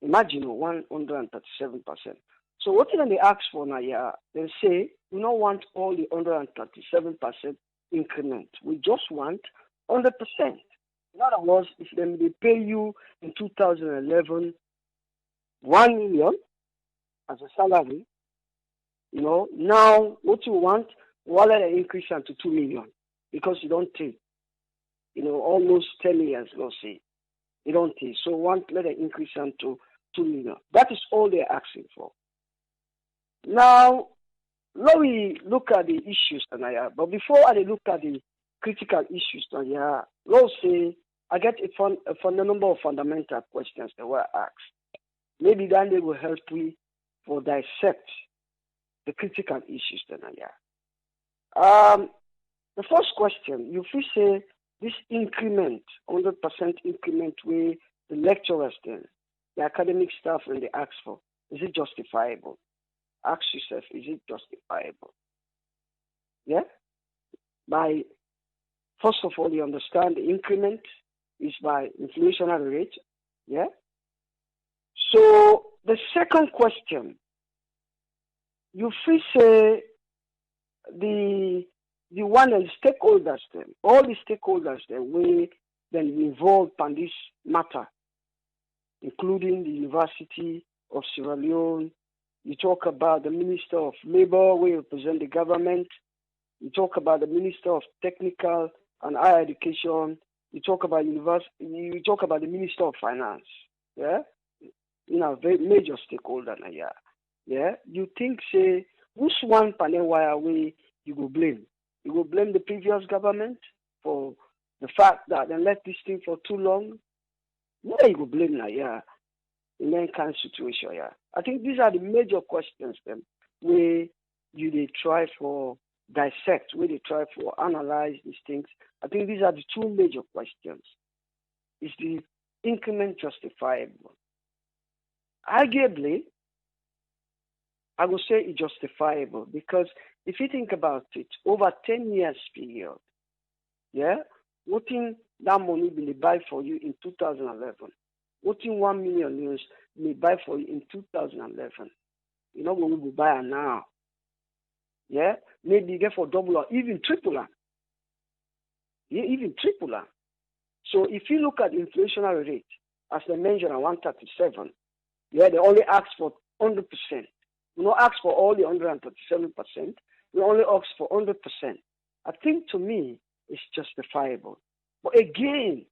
Imagine 137%. So what can they ask for now? Yeah, they say we don't want all the 137% increment. We just want 100%. In other words, if they pay you in 2011 $1 million as a salary, now what you want, well, let it increase to 2 million, because you don't take, almost 10 years, let's say. You don't take. So let it increase to 2 million. That is all they're asking for. Now, let me look at the issues, but before I look at the critical issues, let's say I get a number of fundamental questions that were asked. Maybe then they will help me for dissect the critical issues then. The first question, you feel say this increment, 100% increment where the lecturers then, the academic staff when they ask for, is it justifiable? Ask yourself, is it justifiable? Yeah? First of all, you understand the increment is by inflationary rate. Yeah? So the second question, you feel say the one and stakeholders then, all the stakeholders then, we then involved in this matter, including the University of Sierra Leone. You talk about the Minister of Labor, we represent the government. You talk about the Minister of Technical and Higher Education. You talk about university. You talk about the Minister of Finance. Yeah, very major stakeholder now. Yeah, yeah. You think say which one panel wire way you go blame? You go blame the previous government for the fact that they let this thing for too long. Where you go blame now? Yeah, in that kind of situation. Yeah, I think these are the major questions then where they try for dissect, where they try for analyze these things. I think these are the two major questions. Is the increment justifiable? Arguably, I would say it's justifiable because if you think about it, over 10 years period, yeah, what thing that money will buy for you in 2011, what thing 1 million euros may buy for you in 2011, you know, when we will buy it now, yeah, maybe get for double or even triple. Yeah, even triple. So if you look at inflationary rate, as they mentioned at 137, yeah, they only ask for 100%. We don't ask for all the 137%. We only ask for 100%. I think to me, it's justifiable. But again,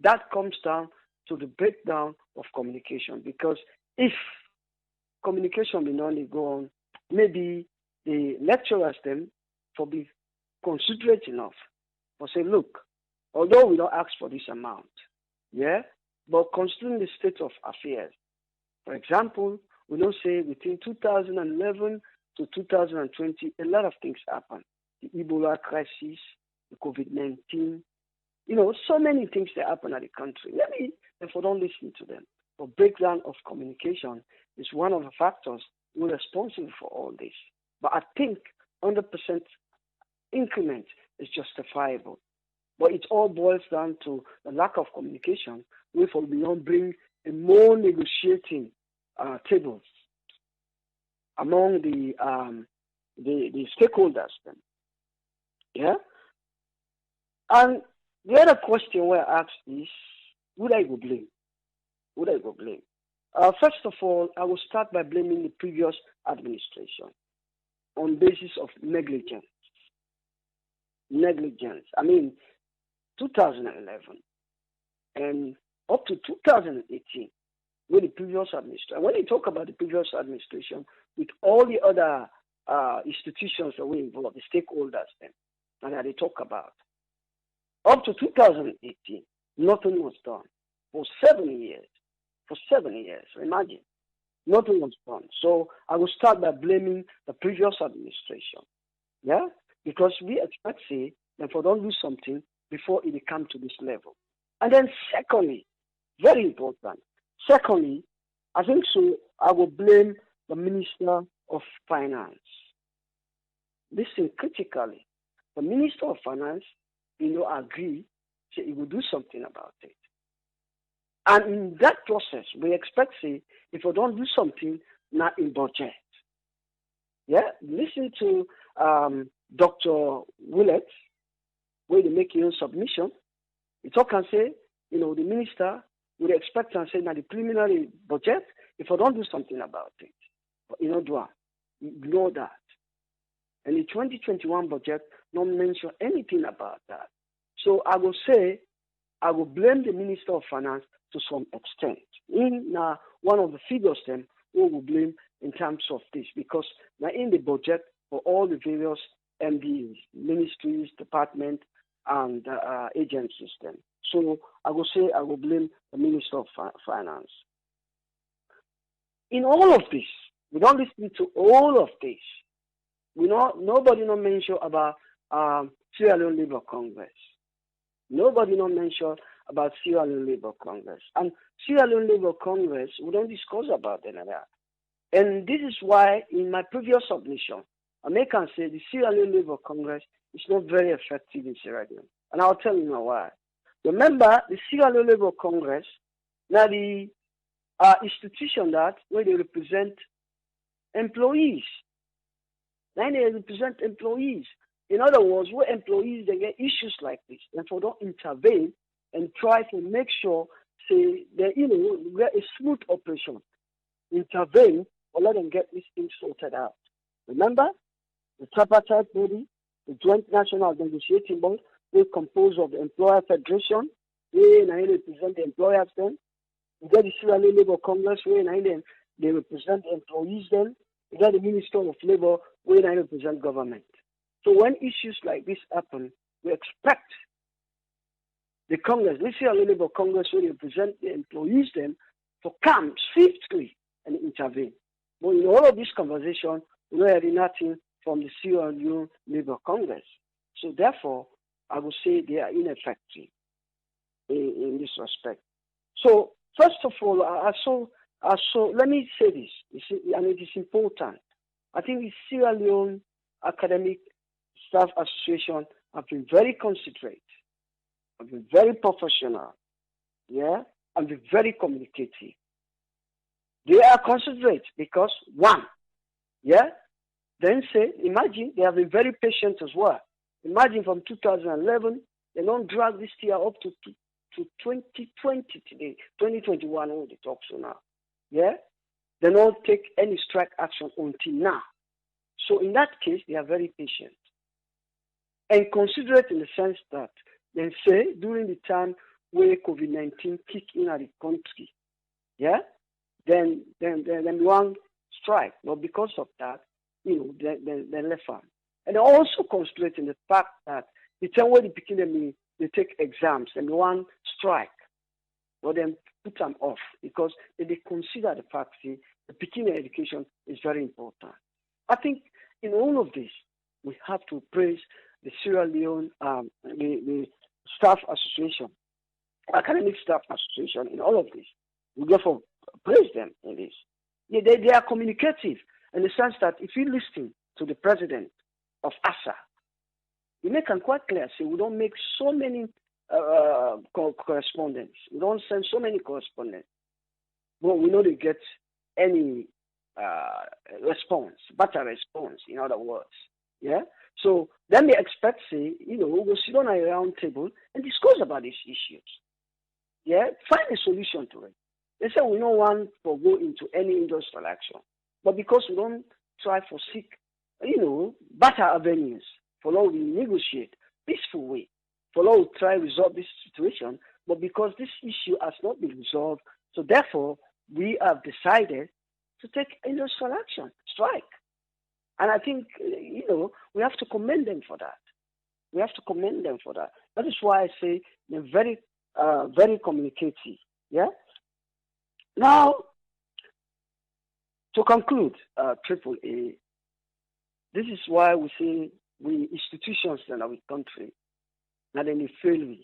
that comes down to the breakdown of communication. Because if communication will only go on, maybe the lecturers then for be considerate enough for say, look, although we don't ask for this amount, yeah, but considering the state of affairs, for example, we don't say between 2011 to 2020, a lot of things happened. The Ebola crisis, the COVID-19, so many things that happen at the country. Maybe if we don't listen to them. But breakdown of communication is one of the factors we're responsible for all this. But I think 100% increment is justifiable. But it all boils down to the lack of communication, which will beyond bring a more negotiating tables among the stakeholders then. Yeah? And the other question we're asked is, would I go blame? Would I go blame? First of all, I will start by blaming the previous administration on basis of negligence. Negligence. I mean, 2011 and up to 2018, with the previous administration. When you talk about the previous administration, with all the other institutions that were involved, the stakeholders then, and that they talk about, up to 2018, nothing was done for 7 years. For 7 years, imagine. Nothing was done. So I will start by blaming the previous administration. Yeah? Because we expect, say, that for don't do something before it come to this level. And then secondly, very important, secondly, I think so I will blame the Minister of Finance. Listen critically. The Minister of Finance, agree, say he will do something about it. And in that process, we expect, say, if we don't do something, not in budget. Yeah, listen to Dr. Willett, where they make your submission. He talk and say, the minister would expect and say, now the preliminary budget, if I don't do something about it, but ignore that. And the 2021 budget don't mention anything about that. So I will say, I will blame the Minister of Finance to some extent. In one of the figures then, we will blame in terms of this, because now in the budget for all the various MDs, ministries, departments, and agencies then. So I will say I will blame the Minister of Finance. In all of this, we don't listen to all of this. Nobody not mention about Sierra Leone Labour Congress. Nobody not mention about Sierra Leone Labour Congress. And Sierra Leone Labour Congress, we don't discuss about them like that. And this is why in my previous submission, I can say the Sierra Leone Labour Congress is not very effective in Sierra Leone. And I'll tell you now why. Remember, the Sierra Leone Labour Congress, now the institution that where they represent employees. Now they represent employees. In other words, where employees they get issues like this, therefore don't intervene and try to make sure, say, that get a smooth operation. Intervene or let them get this thing sorted out. Remember, the tripartite body, the Joint National Negotiating Board, we composed of the Employer Federation, we represent the employers then. You get the Sierra Leone Labour Congress, where they represent the employees then. You get the Minister of Labour, where they represent government. So when issues like this happen, we expect the Congress, the Sierra Leone Labour Congress, where they represent the employees then, to come swiftly and intervene. But in all of this conversation, we don't hear nothing from the Sierra Leone Labour Congress. So therefore, I would say they are ineffective in this respect. So first of all, let me say this, and it is important. I think the Sierra Leone Academic Staff Association have been very considerate, have been very professional, and been very communicative. They are considerate because, one, then imagine they have been very patient as well. Imagine from 2011, they don't drag this year up to 2020 today, 2021, all the talk so now. They don't take any strike action until now. So in that case, they are very patient and considerate in the sense that they say during the time where COVID-19 kicked in at the country, then one strike. But because of that, they left on. And they also concentrate in the fact that the time where they take exams and one strike, but then put them off because they consider the fact that the beginning education is very important. I think in all of this, we have to praise the Sierra Leone, the staff association, academic staff association in all of this. We therefore praise them in this. They are communicative in the sense that if you listen to the president of ASA, we make it quite clear, say we don't make so many correspondence. We don't send so many correspondence. But we know they get any better response, in other words. So then they expect, say, we'll sit on a round table and discuss about these issues. Find a solution to it. They say we don't want to go into any industrial action. But because we don't try to seek, better avenues, for law we negotiate peaceful way, for law we try to resolve this situation, but because this issue has not been resolved, so therefore we have decided to take industrial action, strike. And I think, we have to commend them for that. We have to commend them for that. That is why I say they're very, very communicative. Now, to conclude, AAA, this is why we say we institutions in our country, not any failure.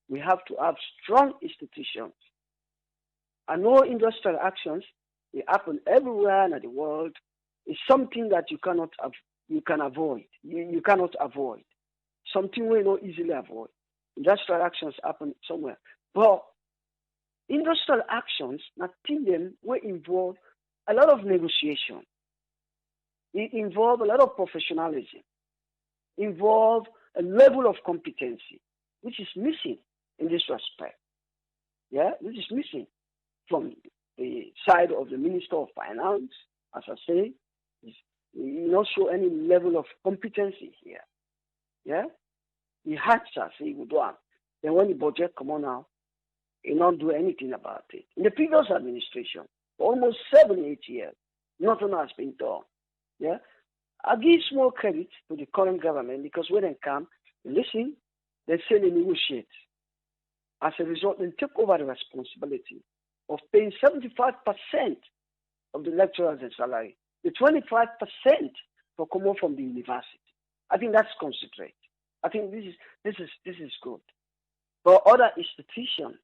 We have to have strong institutions. And no industrial actions, they happen everywhere in the world. It's something that you can avoid. You cannot avoid. Something we not easily avoid. Industrial actions happen somewhere. But industrial actions, nothing them will involve a lot of negotiation. It involves a lot of professionalism. Involve a level of competency, which is missing in this respect. Which is missing from the side of the Minister of Finance, as I say. You not show any level of competency here. He had to say he would do it. Then when the budget come on now, he not do anything about it. In the previous administration, for almost 7-8 years, nothing has been done. I give small credit to the current government because when they come, they listen, they say they negotiate. as a result, they take over the responsibility of paying 75% of the lecturers' salary, the 25% for coming from the university. I think that's considerate. I think this is good. But other institutions,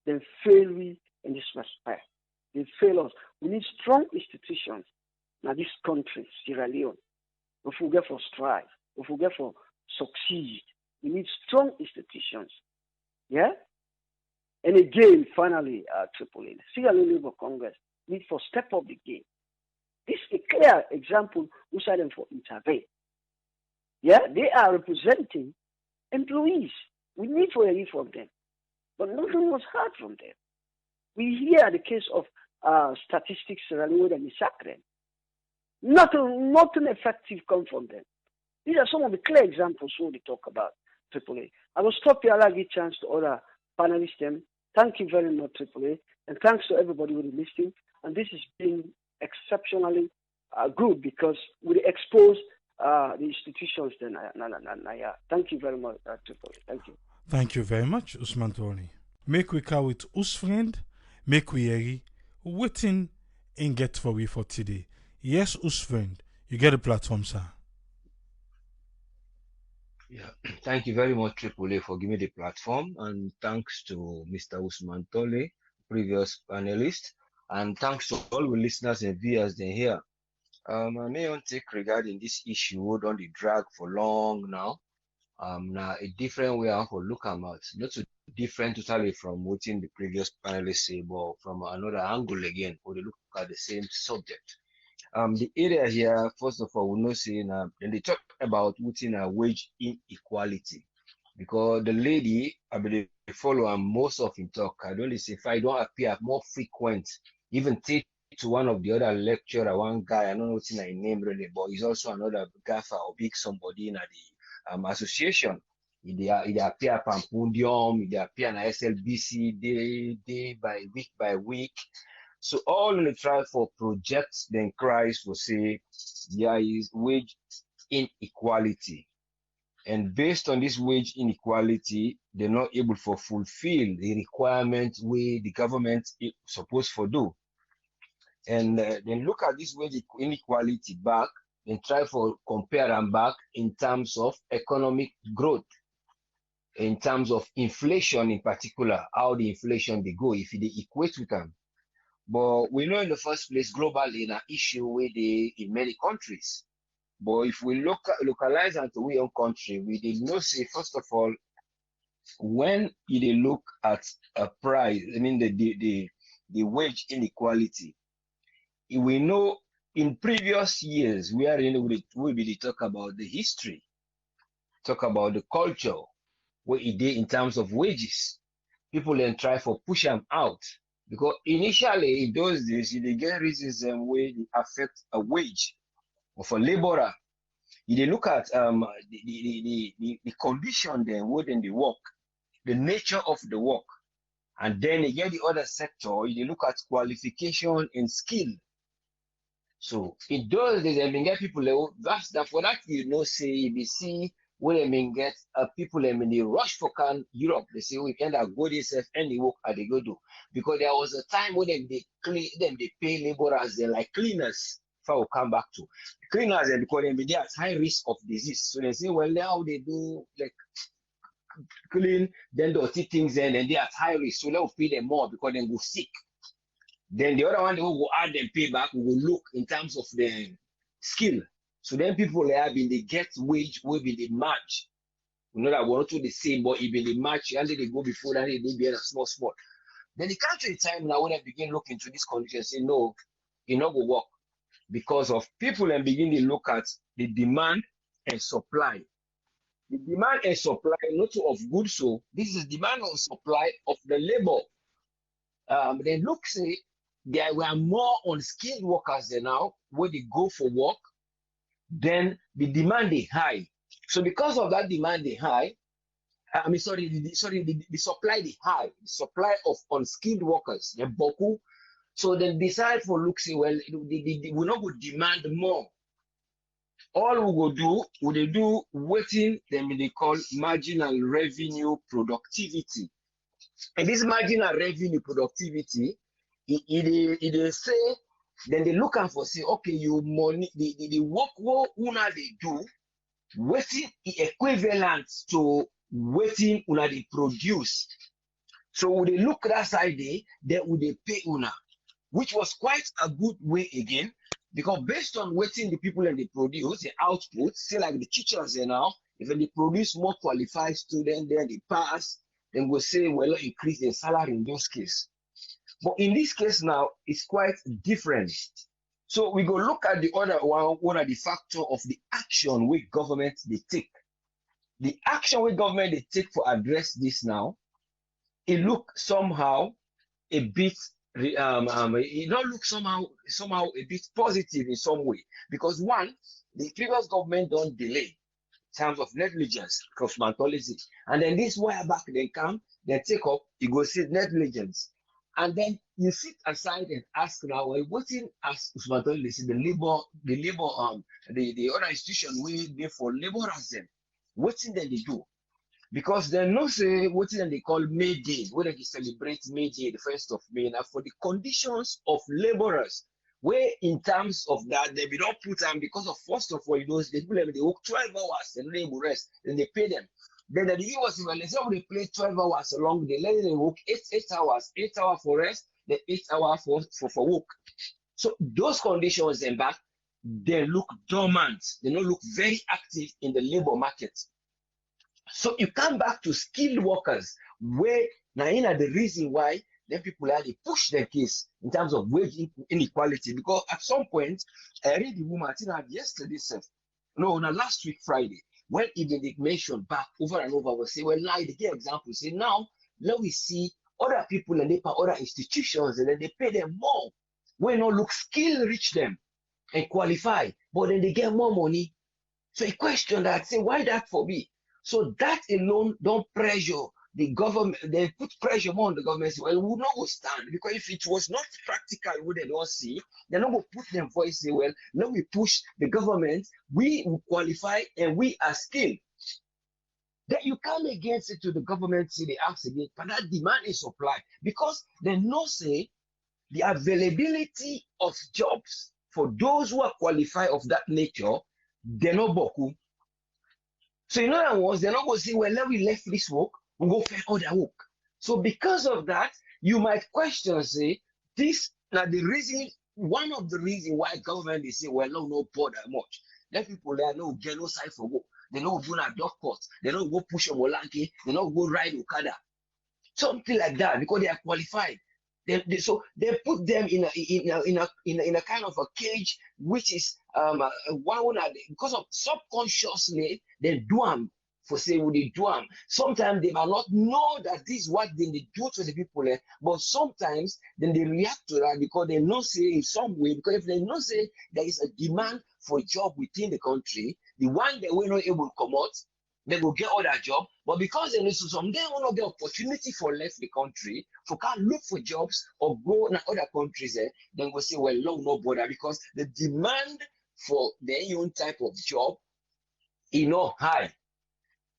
they fail we in this respect. They fail us. We need strong institutions. Now this country, Sierra Leone, if we get for strive, if we get for succeed, we need strong institutions. Yeah? And again, finally, Tripoli, Sierra Leone Labour Congress need for step up the game. This is a clear example who said them for intervene. Yeah, they are representing employees. We need for a leave from them. But nothing was heard from them. We hear the case of statistics Sierra Leone and Misakren. Nothing effective come from them. These are some of the clear examples when we talk about AAA. I will stop here. I'll give a chance to other panelists. Thank you very much, AAA. And thanks to everybody who is listening. And this has been exceptionally good because we expose the institutions. Then, thank you very much, AAA. Thank you. Thank you very much, Usman Tony. Make we call with us friend, make we hear waiting and get for we for today. Yes, us friend, you get a platform, sir. Yeah, thank you very much, AAA, for giving me the platform, and thanks to Mr. Usman Tole, previous panelist, and thanks to all the listeners and viewers here. I may want to take regarding this issue, don't be drag for long now. Now a different way I for look at it, not so different totally from what in the previous panelists say, but from another angle again, or they look at the same subject. The area here, first of all, we know saying, and they talk about within a wage inequality, because the lady, I believe, follow and most of him talk. I don't say if I don't appear more frequent, even take to one of the other lecturer, one guy, I don't know what's in a name really, but he's also another gaffer or big somebody in the association. They appear Pampundium, they appear in SLBC day by week. So all in the trial for projects, then cries will say there is wage inequality. And based on this wage inequality, they're not able to fulfill the requirement where the government is supposed to do. And then look at this wage inequality back and try for compare them back in terms of economic growth, in terms of inflation in particular, how the inflation they go, if they equate with them. But we know in the first place, globally, an issue with in many countries. But if we localize into our own country, we did not say, first of all, when you look at a price, I mean the wage inequality, we know in previous years, we will talk about the history, talk about the culture, what it did in terms of wages. People then try for push them out. Because initially, in those days, you get reasons where they affect a wage of a laborer. You look at the condition then within the work, the nature of the work. And then you get the other sector, you look at qualification and skill. So in those days, I mean, get people, that's for that, say, you see, when I mean get people I mean they rush for Europe, they say we can go this any work they go do. Because there was a time when they pay laborers they like cleaners if I will come back to. Cleaners and because they are at high risk of disease. So they say, well now they do like clean, then dirty things and they are at high risk. So they'll pay them more because they go sick. Then the other one they will go add them pay back, we will look in terms of the skill. So then people have been they get wage will be the match. You know that we're not the same, but even the match, and they go before that they be a small. Then the country time now when I begin looking into this condition, say no, it not go work. Because of people and begin to look at the demand and supply. The demand and supply, not of goods, so this is demand and supply of the labor. Then look, say there were more unskilled workers there now where they go for work. Then the demand is high. So because of that demand is high, the supply is high. The supply of unskilled workers, the boku. So then decide for look, say, well, we not go demand more. All we go do, waiting, then they call marginal revenue productivity. And this marginal revenue productivity, they say, then they look and for say, okay, you money, the work what una they do, waiting equivalent to waiting una they produce. So when they look that side they would they pay una, which was quite a good way again, because based on waiting the people and they produce the output, say like the teachers now, if they produce more qualified students, then they pass, then we'll say, well, increase their salary in those cases. But in this case now, it's quite different. So we go look at the other one of the factor of the action which government they take. The action which government they take for address this now, it look somehow a bit it not look somehow a bit positive in some way, because one, the previous government don't delay in terms of negligence, cosmetology, and then this while back they come, they take up, you go see negligence, and then you sit aside and ask now, well, what in as cosmetology, the other institution we there for laborers them, what in they do? Because they know say what they call May Day, where they celebrate May Day, the 1st of May, now for the conditions of laborers, where in terms of that they be not put them because of first of all, you know, they work 12 hours and they will rest, and they pay them. Then the year was well, let's say they play 12 hours along the day, they work 8 hours, 8 hours for rest, then 8 hours for work. So those conditions and back, they look dormant, they don't look very active in the labor market. So you come back to skilled workers, where now the reason why then people are they push their case in terms of wage inequality, because at some point I read the woman I think yesterday said, no, last week Friday, when even they mentioned back over and over, was say, well, now they get examples, say now let we see other people and they pay other institutions and then they pay them more. When not look skill reach them and qualify, but then they get more money. So a question that say, why that for me? So that alone don't pressure the government. They put pressure more on the government. Say, well, we will not go stand, because if it was not practical, what they don't see, they're not going to put them voice. Say, well, now we push the government. We qualify and we are skilled. Then you come against it to the government. Say they ask again, but that demand is supply, because they know say the availability of jobs for those who are qualified of that nature, they're not boku. So in other words, they're not going to say, well, let we left this work, we go find other work. So because of that, you might question, say, this, now the reason, one of the reasons why government is say, well, no bother much. Let people there no get no side for work. They don't go a dog court. They don't go push a molanke. They don't go ride Okada. Something like that, because they are qualified. So they put them in a kind of a cage, which is because of subconsciously they do them for say what they do them. Sometimes they might not know that this is what they do to the people, but sometimes then they react to that because they know say in some way, because if they know say there is a demand for a job within the country, the one that we're not able to come out, they will get other job, but because they listen, some they will not get opportunity for left the country, for can't look for jobs or go in other countries, then we'll say, well, no bother, because the demand for their own type of job is not high.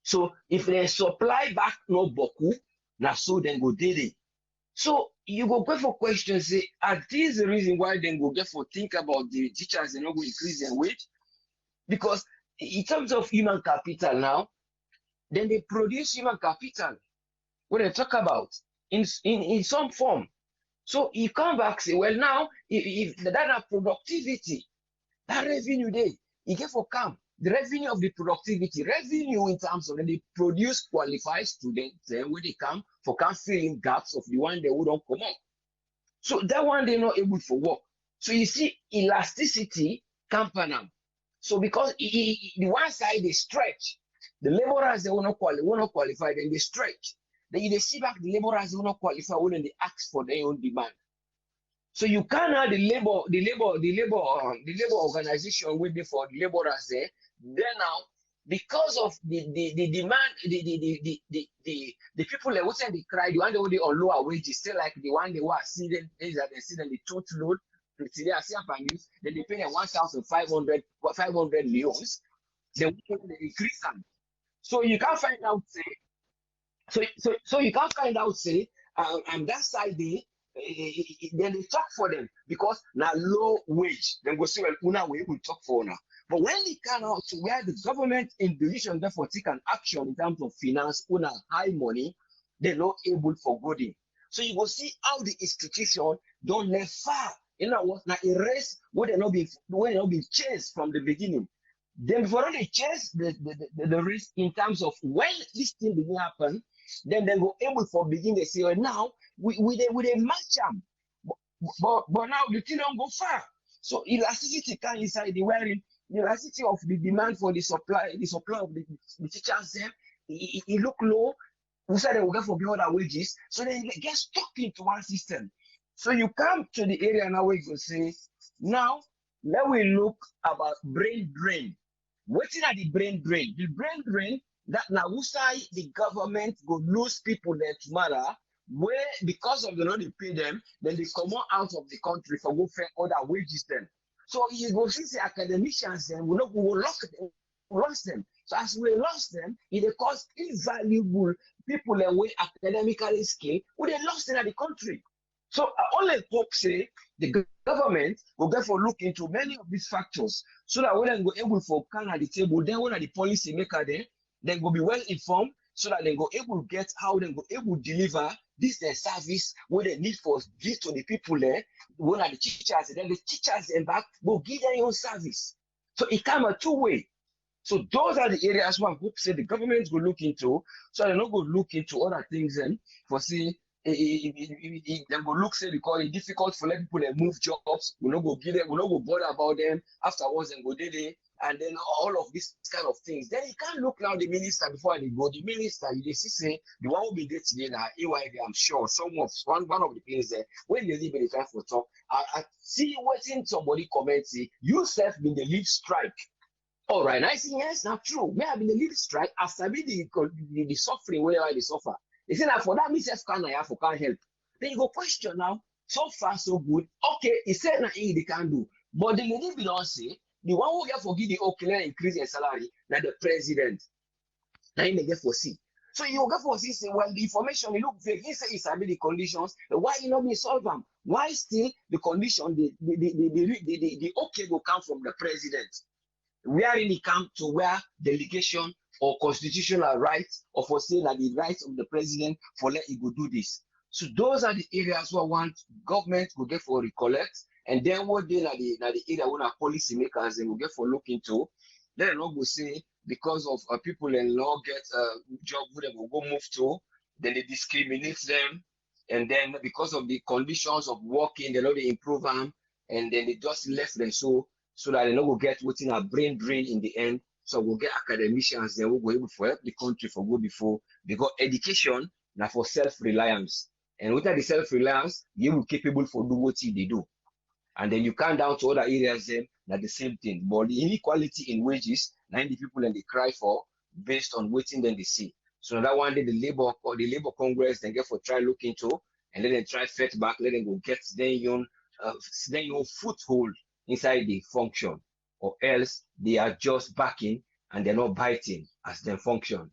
So if they supply back no boku, now so then go did it. So you go for questions, say, are these the reason why then go get for think about the teachers and not go increase their wage? Because in terms of human capital now, then they produce human capital. What they talk about in some form. So you come back say, well, now if that productivity, that revenue there, you get for come the revenue of the productivity, revenue in terms of they produce qualified students, then when they come for can fill in gaps of the one they wouldn't come out. So that one they're not able to work. So you see elasticity campanam. So because the one side they stretch, the laborers they will not qualify, then they stretch. Then they see back the laborers will not qualify when they ask for their own demand. So you can't have the labor organization waiting for the laborers there. Then now, because of the demand, the people that say they cry, the one they on lower wages, still like the one they were seeing is that they see them the total load. Then they pay them 1,500 leones. They increase them. So you can't find out say So you can't find out, say, and that side they then they talk for them because now low wage. Then go say, well, una we will talk for now. But when they come out to where the government in decision therefore take an action in terms of finance, una high money, they're not able for gooding. So you will see how the institution don't let far. You know what? Now a race where they not be chased from the beginning. Then before they chase the risk in terms of when this thing begin happen, then they go able for begin they say, well, now we they match them. But now the thing don't go far. So elasticity can inside the wearing, the elasticity of the demand for the supply of the teachers them, it look low. We said they will get for beyond our wages. So then they get stuck into one system. So you come to the area now where you go say, now let we look about brain drain. What's in the brain drain? The brain drain that now say the government go lose people there tomorrow, where because of the law they pay them, then they come out of the country for go for other wages then. So you go see the academicians then we lost them. So as we lost them, it cost invaluable people and way academically skilled, who they lost in the country. So I only hope say the government will therefore look into many of these factors so that when they go able for can at the table, then when the policy maker then go be well informed so that they go able to get how they go able to deliver this their service where they need for give to the people there, when are the teachers, and then the teachers and back will give their own service. So it come a two-way. So those are the areas where I hope say the government will look into, so they're not going to look into other things then for say they go look say because it's difficult for let people they move jobs, we not go give them, we not go bother about them afterwards and go there and then all of these kind of things. Then you can't look now the minister before they go. The minister, you see say the one who be there today now, AYV, I'm sure some of one of the things there when they leave in the time for talk, I see waiting somebody comment say you self been the lead strike. All right, I say yes, not true. We have been the lead strike after the suffering wherever they suffer. They say that for that me self can't help. Then you go question now, so far so good. Okay, he said that they can do. But the lady will not say the one who get forgive the okay increase in salary, like the president. Now they get for see. So you get for see say, well, the information you look vague, he say it's the conditions, why you not be solve them? Why still the condition the okay will come from the president? Where in it come to where delegation or constitutional rights or for saying that the rights of the president for let it go do this. So those are the areas where one government will get for recollect, and then what they are the area where our policy makers and will get for look into. Then not go say because of people and law get a job where they will go move to, then they discriminate them, and then because of the conditions of working, they know they improve them, and then they just left them so that they not go get what's in a brain drain in the end. So we'll get academicians then we'll go able to help the country for good before, because education now for self-reliance. And without the self-reliance, you will capable for do what they do. And then you come down to other areas then that the same thing. But the inequality in wages, 90 people and they cry for based on waiting then they see. So that one day the labor Congress then get for try look into and then they try fight back, let them go get then your foothold inside the function. Or else they are just backing and they're not biting as they function.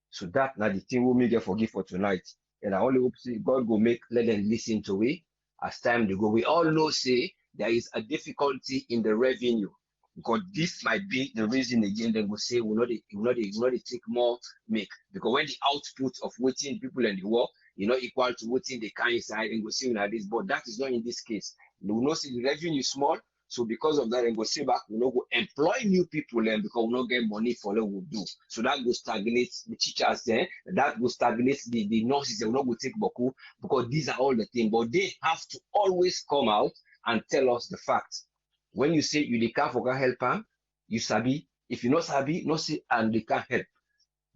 So that now the thing will make forgive for tonight. And I only hope God will let them listen to it as time to go. We all know say there is a difficulty in the revenue, because this might be the reason again they will say we not take more make, because when the output of waiting people in the work equal to waiting they can inside and go see like this, but that is not in this case. We will not see the revenue small. So because of that, and go say back, we not go employ new people then because we not get money for what we do. So that go stagnate the teachers then, that go stagnate the nurses, they will not go take Boku, because these are all the things. But they have to always come out and tell us the facts. When you say you can't forget help them, you sabi. If you not sabi, no say and they can't help.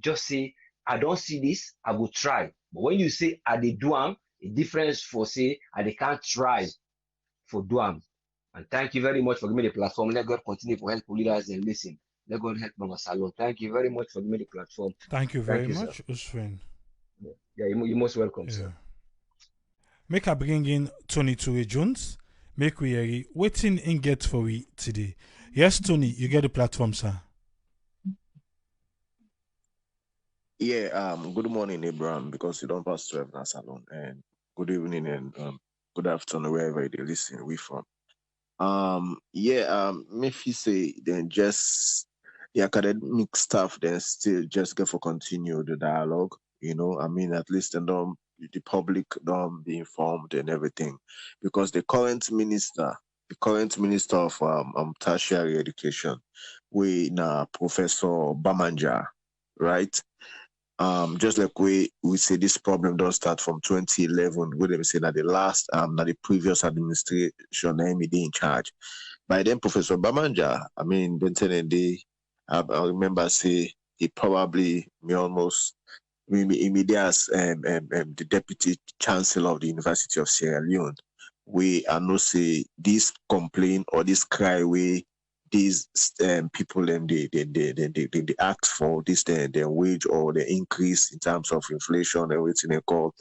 Just say, I don't see this, I will try. But when you say I they do them, a difference for say I they can't try for do them. And thank you very much for giving me the platform. Let God continue to help leaders and listen. Let God help Mama Salon. Thank you very much for giving me the platform. Thank you very much, Uswin. Yeah, you're most welcome, sir. Make I bring in Tony Toure Jones. Make we hear waiting in get for we today. Yes, Tony, you get the platform, sir. Yeah, good morning, Abraham, because you don't pass 12 nights alone. And good evening and good afternoon, wherever they listen we from. If you say then just the academic staff then still just get for continue the dialogue, I mean, at least the public don't be informed and everything. Because the current minister of tertiary education, we Professor Bamanja, right? Just like we say this problem don't start from 2011, where they say that the last that the previous administration Amy in charge. By then Professor Bamanja, I mean Benton day, I remember say he probably me almost me as the deputy chancellor of the University of Sierra Leone. We are no say this complaint or this cry way these people and they ask for this their wage or the increase in terms of inflation and everything they call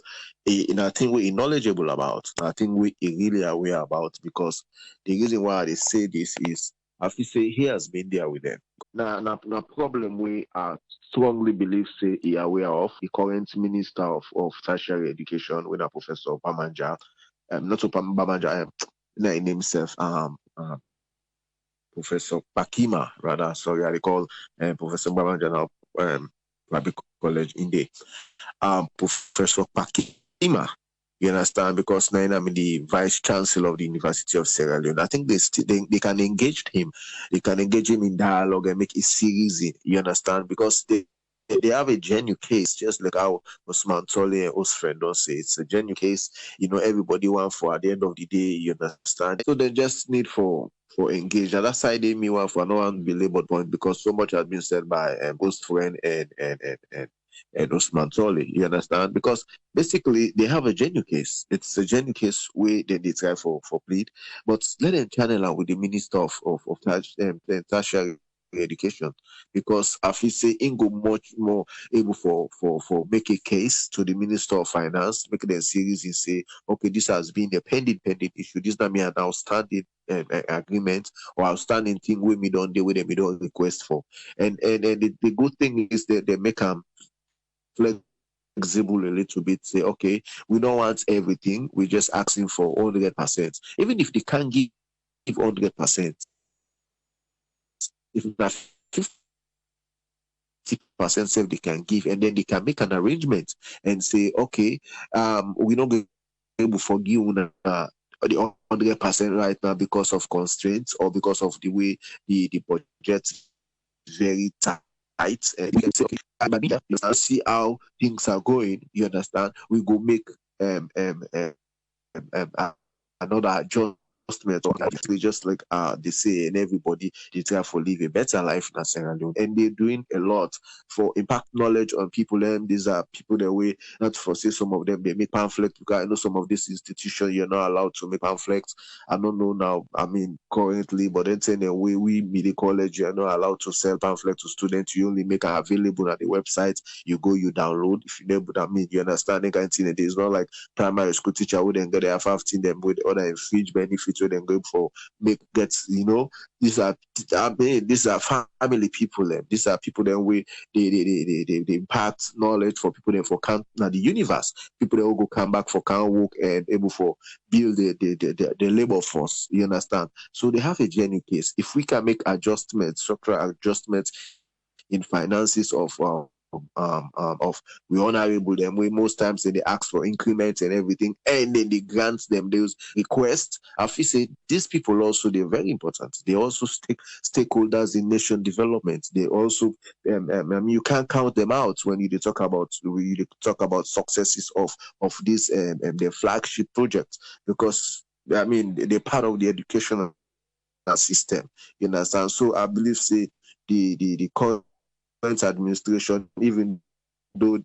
and I think we're knowledgeable about. I think we are really aware about because the reason why they say this is I feel say he has been there with them. Now problem we are strongly believe say he aware of the current minister of tertiary education with a Professor Bamanja, not Bamanja, in himself Professor Pakima, rather, sorry, I recall Professor Babanja now, Rabbi College in the Professor Pakima. You understand? Because now I'm the vice chancellor of the University of Sierra Leone. I think they can engage him. They can engage him in dialogue and make it series. You understand? Because they have a genuine case, just like how Osman Tole and Osfriend don't say. It's a genuine case. Everybody want for at the end of the day, you understand? So they just need for engage. And that side they me one for no one be labeled point because so much has been said by Osfriend and Osman Tole. You understand? Because basically they have a genuine case. It's a genuine case where they try for plead. But let them channel out with the Minister of Tertiary Education because I feel say Ingo much more able for make a case to the Minister of Finance, make them series and say, okay, this has been a pending issue. This not me an outstanding agreement or outstanding thing we me don't do with them we don't request for. And the good thing is that they make them flexible a little bit, say, okay, we don't want everything, we're just asking for 100%. Even if they can't give 100%, if not 50% self they can give, and then they can make an arrangement and say, okay, we're not going to forgive the 100% right now because of constraints or because of the way the budget is very tight. And you can say, okay, you see how things are going. You understand? We go make another adjustment or just like they say and everybody they try for live a better life in Sierra Leone and they're doing a lot for impact knowledge on people and these are people that way not for say some of them they make pamphlets because I know some of these institutions you're not allowed to make pamphlets. I don't know now I mean currently but then saying the way we media college you're not allowed to sell pamphlets to students. You only make it available at the website. You go you download if you never that mean you understand it's not like primary school teacher wouldn't get their 15 them with other fringe benefits where they go for make gets these are family people these are people that we they impact knowledge for people that for count now the universe people that will go come back for can work and able for build the labor force. You understand? So they have a genuine case. If we can make adjustments, structural adjustments in finances of we honorable them we most times they ask for increments and everything and then they grant them those requests. I feel say these people also they're very important. They also stakeholders in nation development. They also I mean you can't count them out when you talk about successes of this their flagship project because I mean they're part of the educational system. You understand? So I believe say the current administration, even though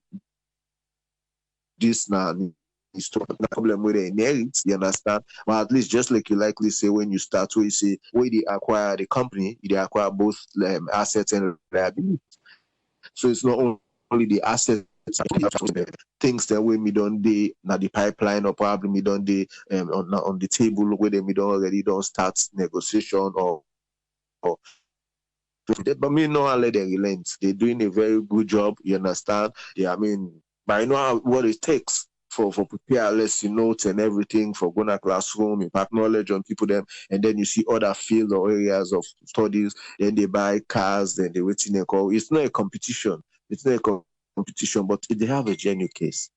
this now is to the problem where they inherit, you understand? But at least just like you likely say when you start where you say where they acquire the company, they acquire both assets and liabilities. So it's not only the assets things that when we don't do now the pipeline or probably we don't do on the table where they don't already don't start negotiation or But me no let them relent. They're doing a very good job. You understand? Yeah, I mean, but I know what it takes for prepare lesson notes and everything for going to classroom, impact knowledge on people them, and then you see other fields or areas of studies. Then they buy cars, then they wait in a call. It's not a competition. It's not a competition, but they have a genuine case.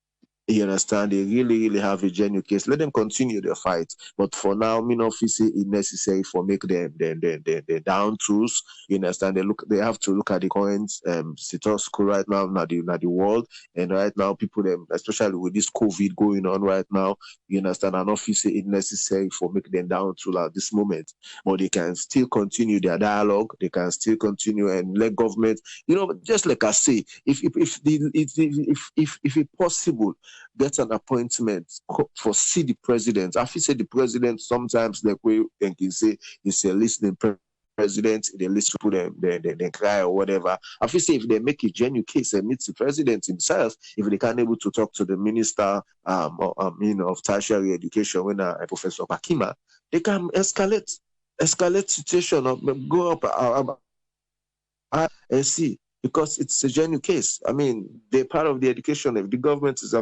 You understand? They really have a genuine case. Let them continue their fight. But for now, me not feel say it's necessary for make them the down tools. You understand? They have to look at the current status quo right now, not the world. And right now, people them, especially with this COVID going on right now, you understand, I not feel say it's necessary for make them down tool at this moment. But they can still continue their dialogue, they can still continue and let government, just like I say, if it's possible, get an appointment for see the president. I feel say the president sometimes like we can say is a listening president, they listen to them, they cry or whatever. I feel say if they make a genuine case and meet the president himself, if they can't able to talk to the minister of tertiary education when Professor Bakima, they can escalate situation or go up and see. Because it's a genuine case. I mean, they're part of the education of the government is, so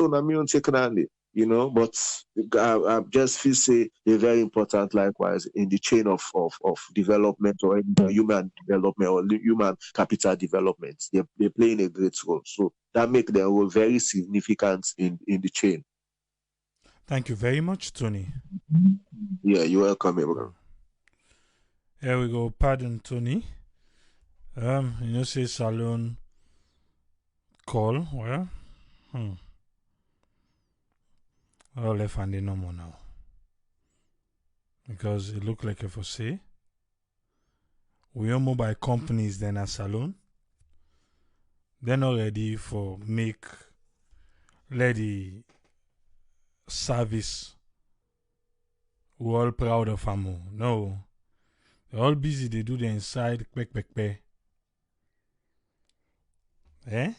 na me on take but I just feel say they're very important likewise in the chain of development or human development or human capital development. They're playing a great role. So that makes their role very significant in the chain. Thank you very much, Tony. Yeah, you're welcome, everyone. Here we go. Pardon, Tony. Say Salone call. Well, I'll left handed no more now. Because it looked like if I say we are mobile companies then a Salone. They're not ready for make lady service. We're all proud of them. No. They're all busy, they do the inside quick. Eh?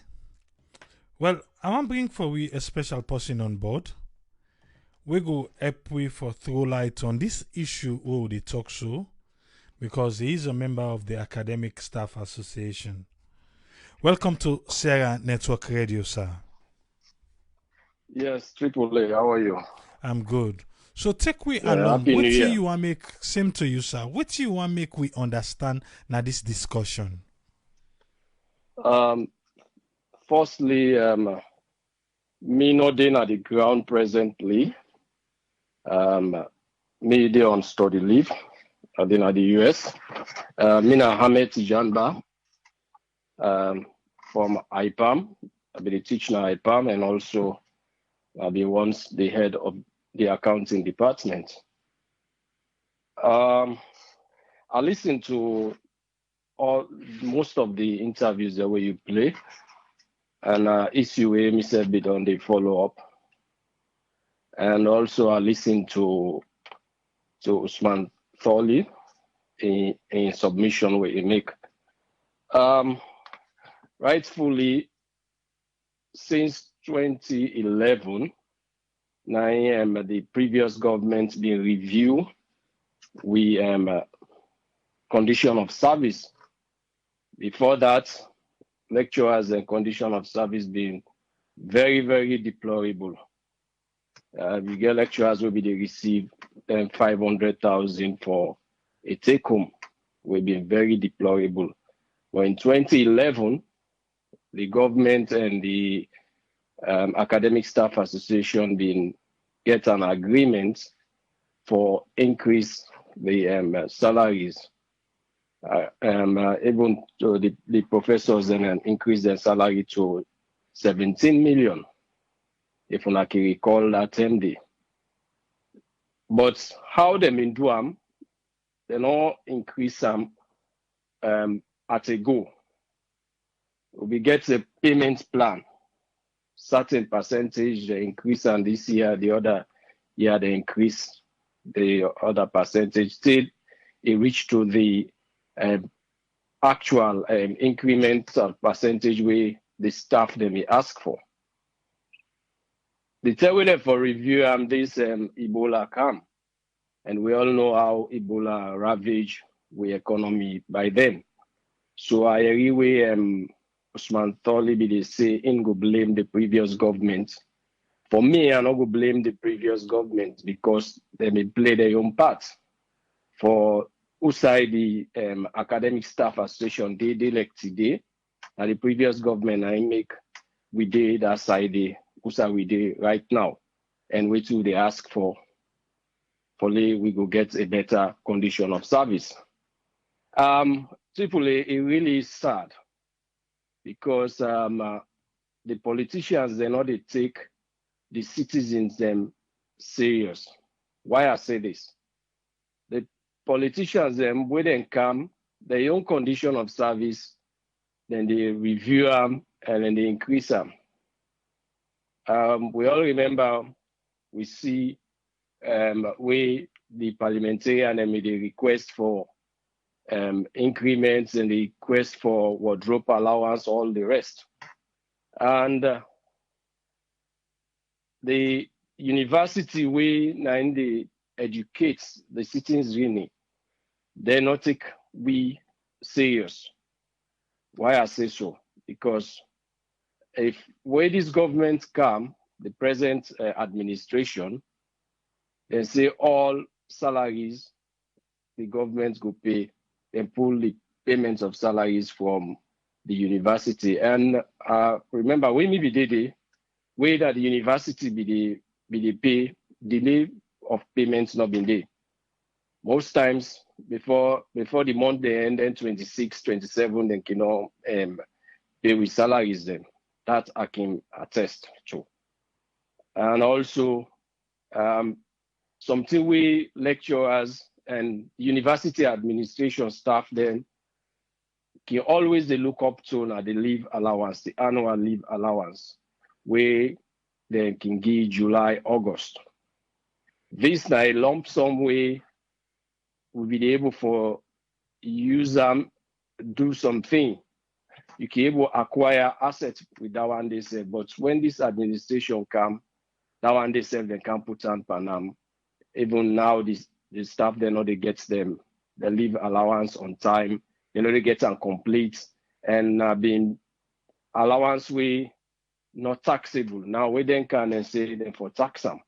Well, I want to bring for we a special person on board. We go help we for throw light on this issue where they talk so, because he is a member of the Academic Staff Association. Welcome to Sierra Network Radio, sir. Yes, Triple A, how are you? I'm good. So take we along. What you want make same to you, sir? What you want make we understand now this discussion? Firstly, me not in at the ground presently. Me there on study leave. I've been at the US. Me na Hamed Janba from IPAM. I've been teaching at IPAM and also I've been once the head of the accounting department. I listened to most of the interviews the way you play. And issue me said bit on the follow-up. And also I listened to Usman Thorley in submission where he make. Rightfully, since 2011, now the previous government been review condition of service. Before that, lecturers and condition of service being very, very deplorable. We get lecturers will be they receive 500,000 for a take home. Will be very deplorable. But in 2011, the government and the Academic Staff Association been get an agreement for increase the salaries. Even to the professors and increase their salary to 17 million, if you can recall that MD. But how them in do them, they don't increase them at a go. We get a payment plan, certain percentage they increase, and this year, the other year they increase the other percentage till it reach to the actual increment percentage where the staff they may ask for. The tell for review this Ebola come, and we all know how Ebola ravaged we economy by then. So I agree with Usman Thorley they say in go blame the previous government. For me, I'm not go blame the previous government because they may play their own part. For outside the academic staff association, they elect today, and the previous government I make we did that side we did right now, and wait till they ask for we go get a better condition of service. Triple-A, it really is sad because the politicians they not they take the citizens them serious. Why I say this? The politicians them when they come, their own condition of service, then they review them and then they increase them. We all remember we see we the parliamentarian and made a request for increments and the request for wardrobe allowance, all the rest. And the university way now they educate the citizens really, they not take we serious. Why I say so? Because if where this government come, the present administration, they say all salaries the government go pay and pull the payments of salaries from the university. And remember, when we did the way that the university be the pay, delay of payments not been there. Most times before the month they end, then 26, 27, then pay with salaries then. That I can attest to. And also something we lecturers and university administration staff then can always they look up to now the leave allowance, the annual leave allowance, where they can give July, August. This now a lump sum way will be able for use them do something. You can able acquire assets with that one they say, but when this administration come, that one they say they can put on Panam. Even now the staff they know they get them the leave allowance on time, they know they get them complete and being allowance we not taxable. Now we then can and say them for tax them.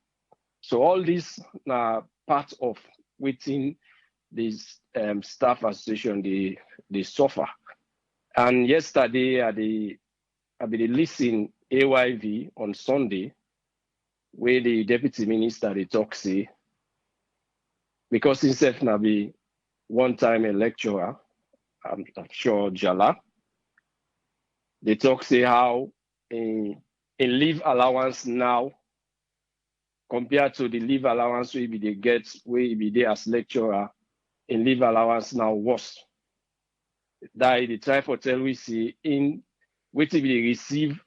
So all this part of within this staff association they suffer. And yesterday I be listening AYV on Sunday where the deputy minister they talk say because himself now be one time a lecturer, I'm sure Jala. They talk say how in leave allowance now compared to the leave allowance we be they get where he be there as lecturer in leave allowance now worse. That they try for tell we see in wait till they receive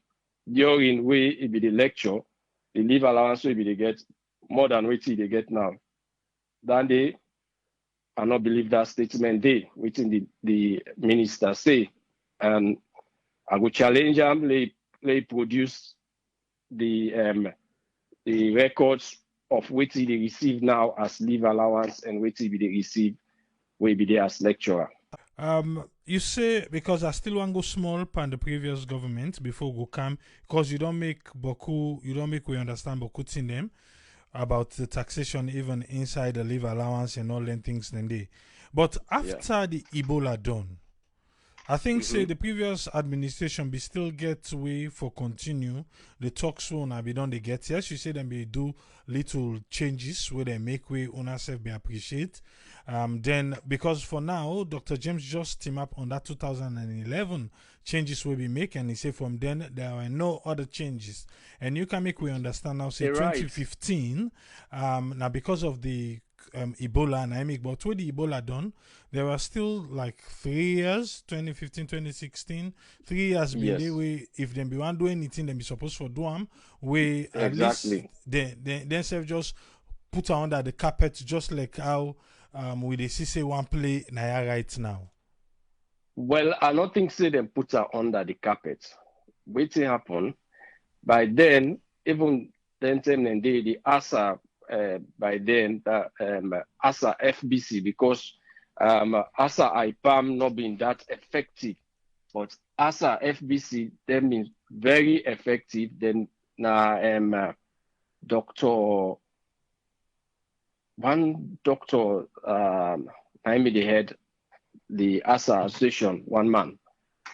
during where it be the lecture, the leave allowance will be they get more than what they get now. Then they I not believe that statement they within the minister say. And I will challenge them, they produce the records of what they receive now as leave allowance and what they receive will be there as lecturer. You say because I still want to go small pan the previous government before go come because you don't make we understand boku in them about the taxation even inside the leave allowance and all them things then they. But after the Ebola done, I think say the previous administration be still get way for continue the talks soon I be done they get. Yes, you say them be do little changes where they make way owner self be appreciate. Then because for now Dr. James just team up on that 2011 changes will be make and he say from then there are no other changes. And you can make we understand now say 2015 now because of the Ebola and I make but with the Ebola done there were still like 3 years 2015 2016 3 years be if them be want do anything them be supposed for do them we at least then self just put her under the carpet just like how we they see one play Naya right now. Well, I don't think say them put her under the carpet. Waiting happen by then even then and the ASA by then ASA FBC because ASA IPAM not being that effective, but ASA FBC them been very effective. Then one doctor I made the head the ASA association, one man.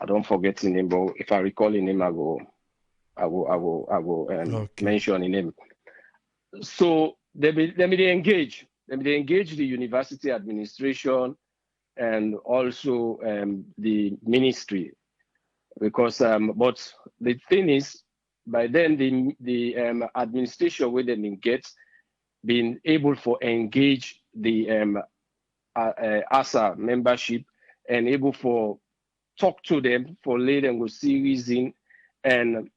I don't forget his name, but if I recall his name, I will Okay. mention his name. So they engage the university administration and also the ministry, because but the thing is, by then the administration where they get being able to engage the ASA membership and able for talk to them, for let them go see reason and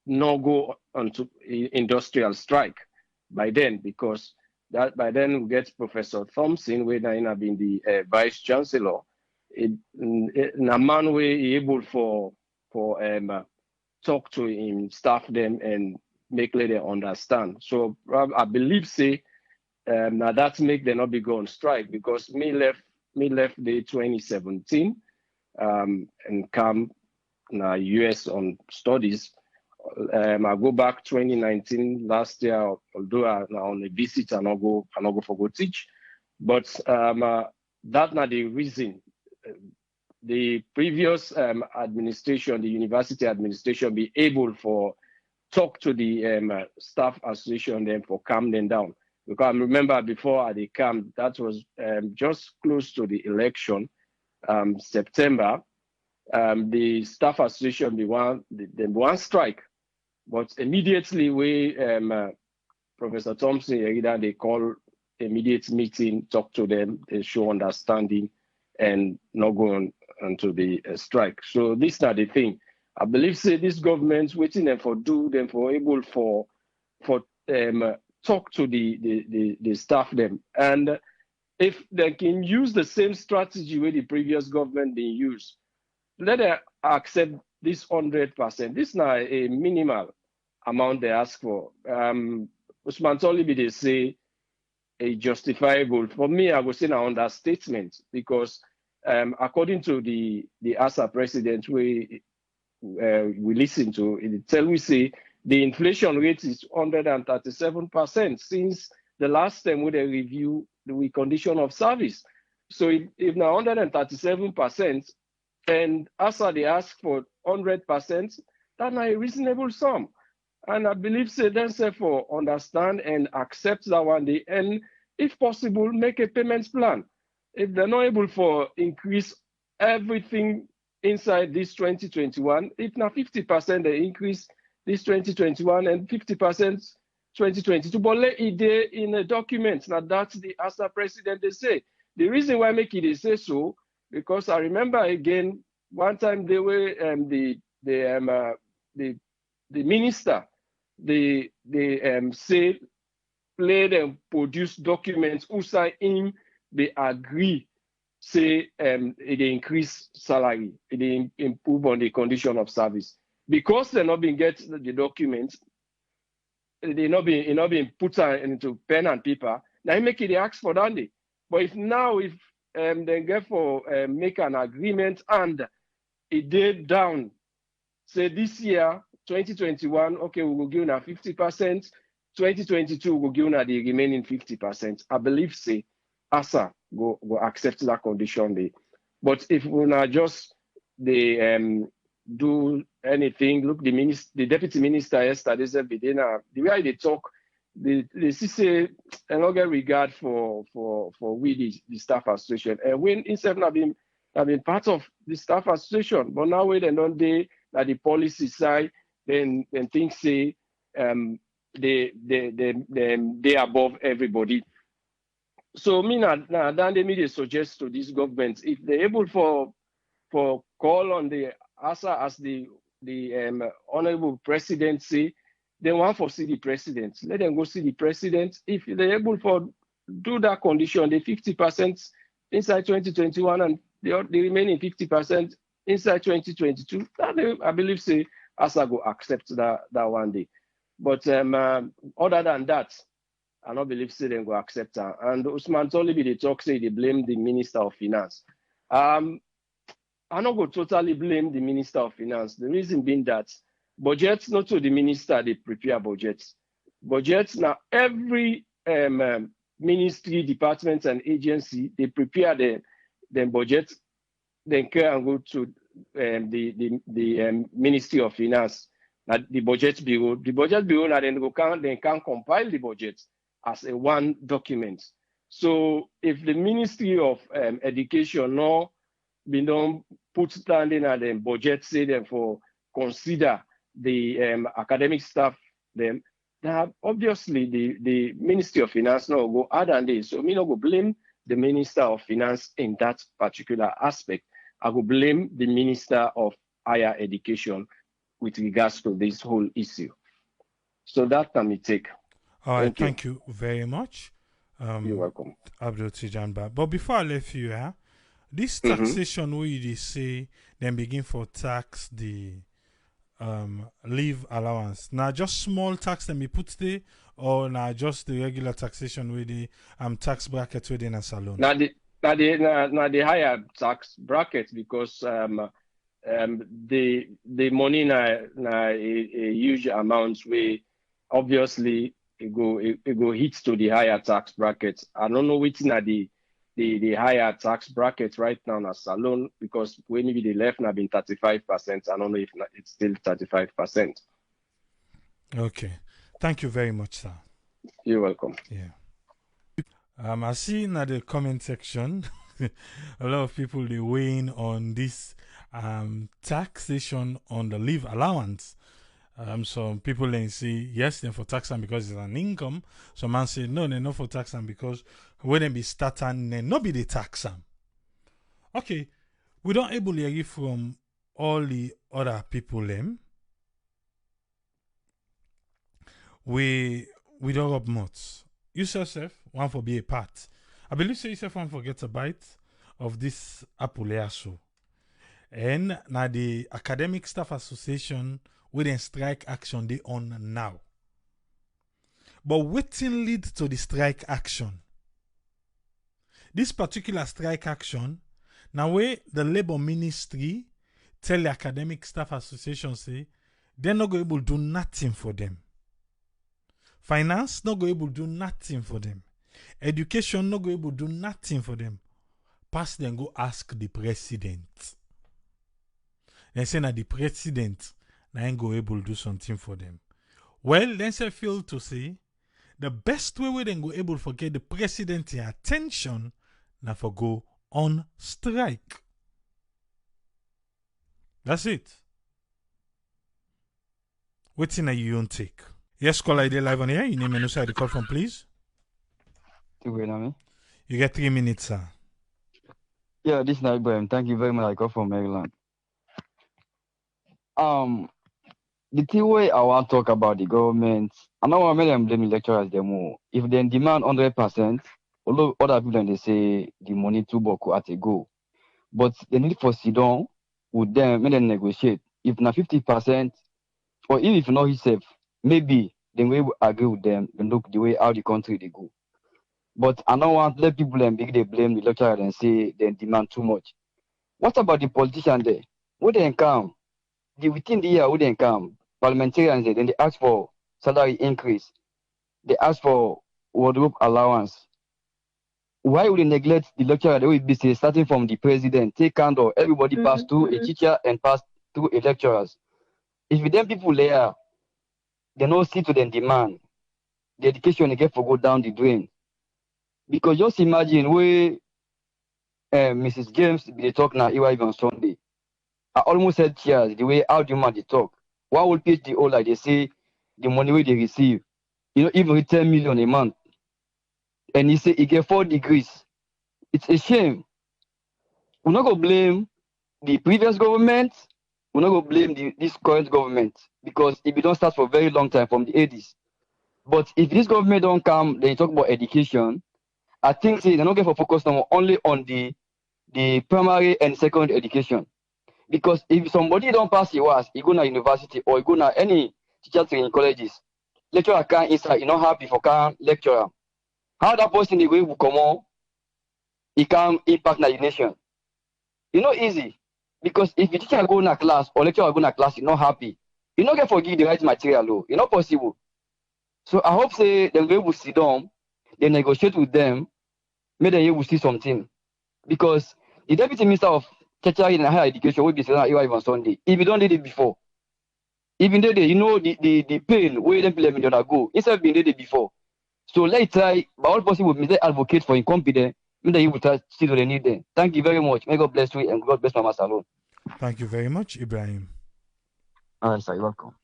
not go onto industrial strike by then, because that by then we get Professor Thompson, where now been the vice chancellor, in a man way able for talk to him, staff them and make let them understand. So I believe say now that make them not be go on strike, because me left the 2017 and come now US on studies. I go back 2019 last year, although I on a visit and I go for go teach, but that not the reason. The previous administration, the university administration, be able for talk to the staff association then for calm them down. Because I remember before at the camp, that was just close to the election, September. The staff association they want strike, but immediately we Professor Thompson they call immediate meeting, talk to them, they show understanding, and not go on into the strike. So this is not the thing. I believe say this government waiting them for do them for able for talk to the staff them, and if they can use the same strategy where the previous government they use, let them accept this 100%. This is not a minimal amount they ask for. Usman Tolibi they say a justifiable. For me, I would say an understatement, because according to the ASA president we listen to, it tell we say the inflation rate is 137% since the last time we they review the condition of service. So if now 137%, and ASA they ask for 100%, that's not a reasonable sum. And I believe say then say for understand and accept that one day, and if possible, make a payments plan. If they're not able for increase everything inside this 2021, if now 50% they increase this 2021 and 50% 2022, but let it there in a document. Now that's the ASA president they say. The reason why make it they say so, because I remember again one time they were the minister they say played and produce documents who sign in they agree say they increase salary, they improve on the condition of service. Because they're not being get the documents, they not being put into pen and paper. Now make it they ask for that day. But if they get for make an agreement and it did down, say this year 2021, okay, we will give now 50%. 2022 we will give now the remaining 50%. I believe say ASA go accept that condition day. But if we not just the do anything, look the deputy minister yesterday said the way they talk, they say a lot of regard for we the staff association. And when instead have been part of the staff association, but now when they don't they that the policy side, then things say they above everybody. So me now then they suggest to this government, if they're able for call on the ASA as the honorable presidency, they want for see the president. Let them go see the president. If they're able for do that condition, the 50% inside 2021 and the remaining 50% inside 2022, that I believe say ASA go accept that one day. But other than that, I don't believe say they go accept her. And Usman Tolibi, they talk, say they blame the Minister of Finance. I don't go totally blame the Minister of Finance. The reason being that budgets, not to the minister, they prepare budgets. Budgets, now every ministry, department, and agency, they prepare the budget, then can go to the Ministry of Finance, the Budget Bureau. The Budget Bureau, now they can compile the budget as a one document. So if the Ministry of Education no be don't put standing at the budget, say them for consider the academic staff, them obviously the Ministry of Finance no go add and this. So me no go blame the Minister of Finance in that particular aspect. I will blame the Minister of Higher Education with regards to this whole issue. So that can be take. All right, thank you very much. You're welcome. Abdul Tijanba. But before I left you, this taxation where you say then begin for tax the leave allowance. Now just small tax that me put there, or now just the regular taxation with the tax bracket within a salon. Now the higher tax bracket, because the money na a huge amount where obviously it go hit to the higher tax bracket. I don't know which na the higher tax bracket right now na salon, because when maybe the left na been 35%. I don't know if it's still 35%. Okay, thank you very much, sir. You're welcome. Yeah. I see in the comment section a lot of people they weighing on this taxation on the leave allowance. Some people then say yes, then for tax because it's an income. Some man say no, they're not for tax because when they be starting, then not be the tax. Okay, we don't able to hear from all the other people them. We don't rub much. You yourself want for be a part. I believe so yourself want to get a bite of this apple here so. And now the Academic Staff Association with a strike action they on now. But waiting lead to the strike action. This particular strike action, now where the Labour Ministry tell the Academic Staff Association say they're not going to do nothing for them. Finance not going to do nothing for them. Education not going to do nothing for them. Pass then go ask the president. Then say that the president now ain't go able to do something for them. Well, then say feel to say the best way we then go able to get the president attention now for go on strike. That's it. What's in a you don't take? Yes, call ID live on here. You name and side the call from, please. You get 3 minutes, sir. Yeah, this is Ibrahim. Thank you very much. I call from Maryland. The thing way I want to talk about the government, I don't want to blame the lecturers them more. If they demand 100%, although other people they say the money too boku at a go, but they need for sit down with them and then negotiate. If not 50%, or even if not himself, maybe they will agree with them and look the way how the country they go. But I don't want to let people and big they blame the lecturer and say they demand too much. What about the politician there? Who they come? Within the year, who they come? Parliamentarians then they ask for salary increase. They ask for wardrobe allowance. Why would they neglect the lecturer? They will be say, starting from the president, take candle, everybody pass through a teacher and pass through a lecturers. If them people there, they don't see to them demand. The education they get for go down the drain. Because just imagine where Mrs. James they talk now, even on Sunday. I almost said tears the way how the man they talk. One will PhD all like they say the money where they receive, even 10 million a month. And he say he get 4 degrees. It's a shame. We're not gonna blame the previous government, we're not gonna blame this current government, because if it don't start for a very long time from the 80s. But if this government don't come, they talk about education. I think they're not going to focus only on the primary and secondary education. Because if somebody don't pass UAS, he go to university or he go to any teacher training colleges, lecturer can inside, you know, happy for can lecturer. How that person the way will come on, it can impact the nation. You know, easy. Because if the teacher go in a class or lecturer go in a class, you're not happy. You not get forgive the right material, though. It's not possible. So I hope say the way will sit down, they negotiate with them, maybe they will see something. Because the deputy minister of tertiary and higher education will be saying even Sunday. If you don't did it before, even though they, you know the pain where them people go, instead of being did it before. So let's try, by all possible, may they advocate for incompetence, maybe he will try to see what they need them. Thank you very much. May God bless you and God bless Mama Salon. Thank you very much, Ibrahim. All right, sir, you're welcome.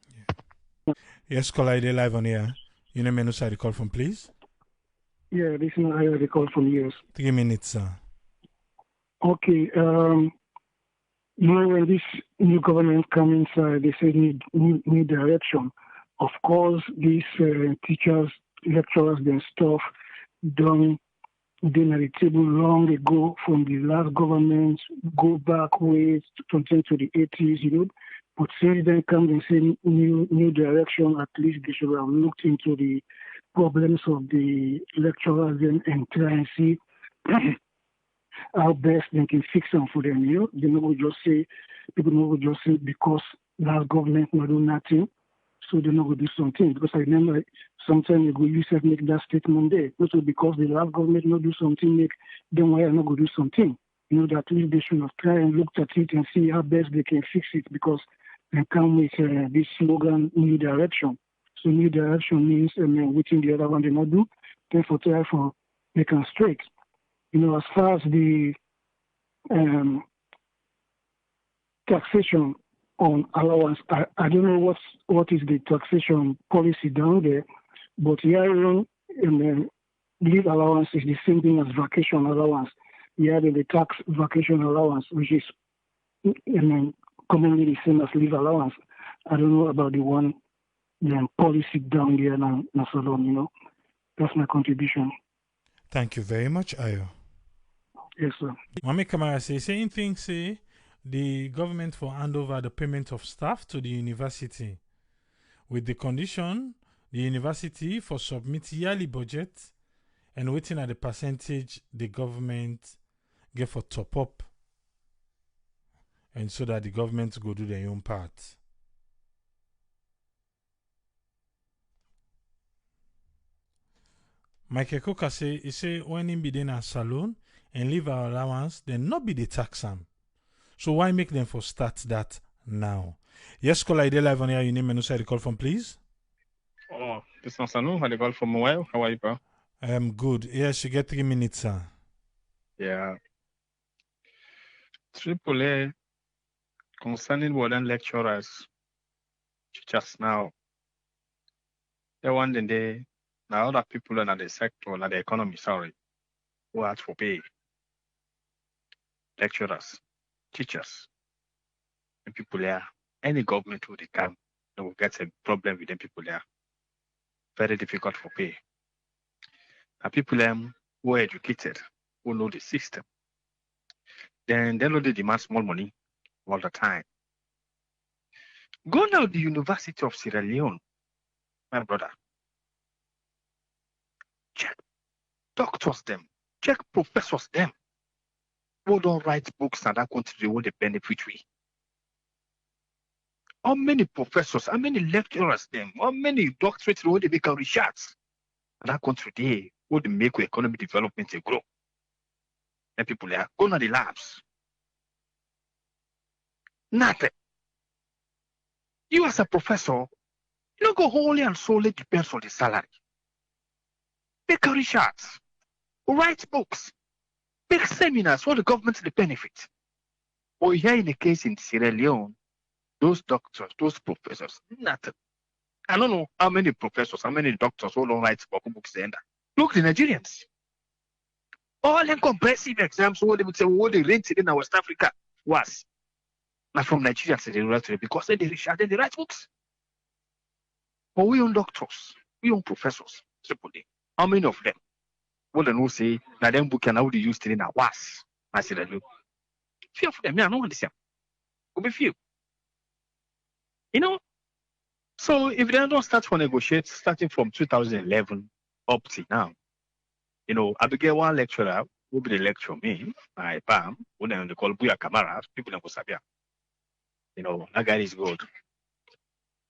Yes, caller, ID live on here. You know, menu side call from, please. Yeah, this is I have a call from you. 3 minutes, sir. Okay. You know, when this new government comes inside, they say need direction. Of course, these teachers, lecturers, and stuff done at the table long ago from the last government, go back ways to the 80s, you know. But since then comes and say new direction, at least they should have looked into the problems of the lecturers and try and see how best they can fix them for them. You know, they will just say, people will just say because last government not do nothing, so they're not going to do something. Because I remember sometimes ago you said make that statement there. Also because the last government not do something, make them why not going to do something. You know, that at least they should have tried and looked at it and see how best they can fix it, because they come with this slogan, new direction. So new direction means within the other one they not do, therefore try for make them straight. You know, as far as the taxation on allowance, I don't know what is the taxation policy down there, but here leave allowance is the same thing as vacation allowance. Here the tax vacation allowance, which is commonly the same as leave allowance. I don't know about the one policy down there and so on, you know. That's my contribution. Thank you very much, Ayo. Yes, sir. Mame Kamara say, same thing, say the government for hand over the payment of staff to the university with the condition the university for submit yearly budget and waiting at the percentage the government get for top up, and so that the government go do their own part. Michael Coker say, he say when him be in a salon and leave our allowance, then not be the tax am. So why make them for start that now? Yes, caller, ID live on here. You name and who call from, please. Oh, this is Sanu. I call from a while. How are you, bro? Good. Yes, you get 3 minutes, sir. Yeah. AAA concerning modern lecturers, teachers now. They want the now other people in the sector, in the economy, sorry, who ask for pay. Lecturers, teachers, and people there. Any government who they come, they will get a problem with them people there. Very difficult for pay. And people who are educated, who know the system, then they know they demand small money all the time. Go now to the University of Sierra Leone, my brother. Check doctors them, check professors them. Who don't write books in that country who they benefit with. How many professors, how many lecturers them, how many doctorates who they make a research in that country they who they make economic development to grow. And people there go to the labs. Nothing. You as a professor, you don't go wholly and solely depends on the salary. Make a research, write books, make seminars for the government to benefit. Or here in the case in Sierra Leone, those doctors, those professors, nothing. I don't know how many professors, how many doctors who don't write books there. Look, the Nigerians. All the comprehensive exams, what they would say, what they rented in West Africa was not from Nigeria, so they write because they research and they write books. But we own doctors, we own professors, simply. How many of them? What they know say, now them book and how they use it in a was. I said, few of them, yeah, I don't understand. Could be few. You know, So if they don't start for negotiate starting from 2011 up to now, I began one lecturer who be the lecture me, my PAM, who they call Buya Kamara, people in Kusabia. That guy is good.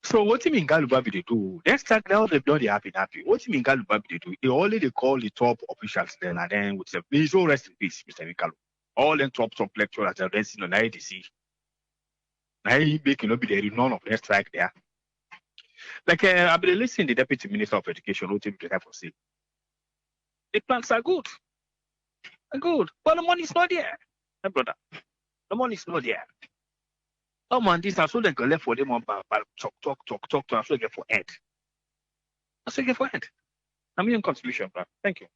So what do you mean Galubabi they do? Let's start now they've done the happy. What do you mean Galubabi they do? They only they call the top officials then and then with please all rest in peace, Mr. Mikalu. All them top lecturers are dancing on IDC. Now he making be there none of them strike there. Like I've been listening to the Deputy Minister of Education who to have for say. The plans are good. Good. But the money is not there. My brother. The money is not there. Oh man, this is so they go left for them on talk, and so get for head. That's so get for head. I'm in contribution, bro. Thank you.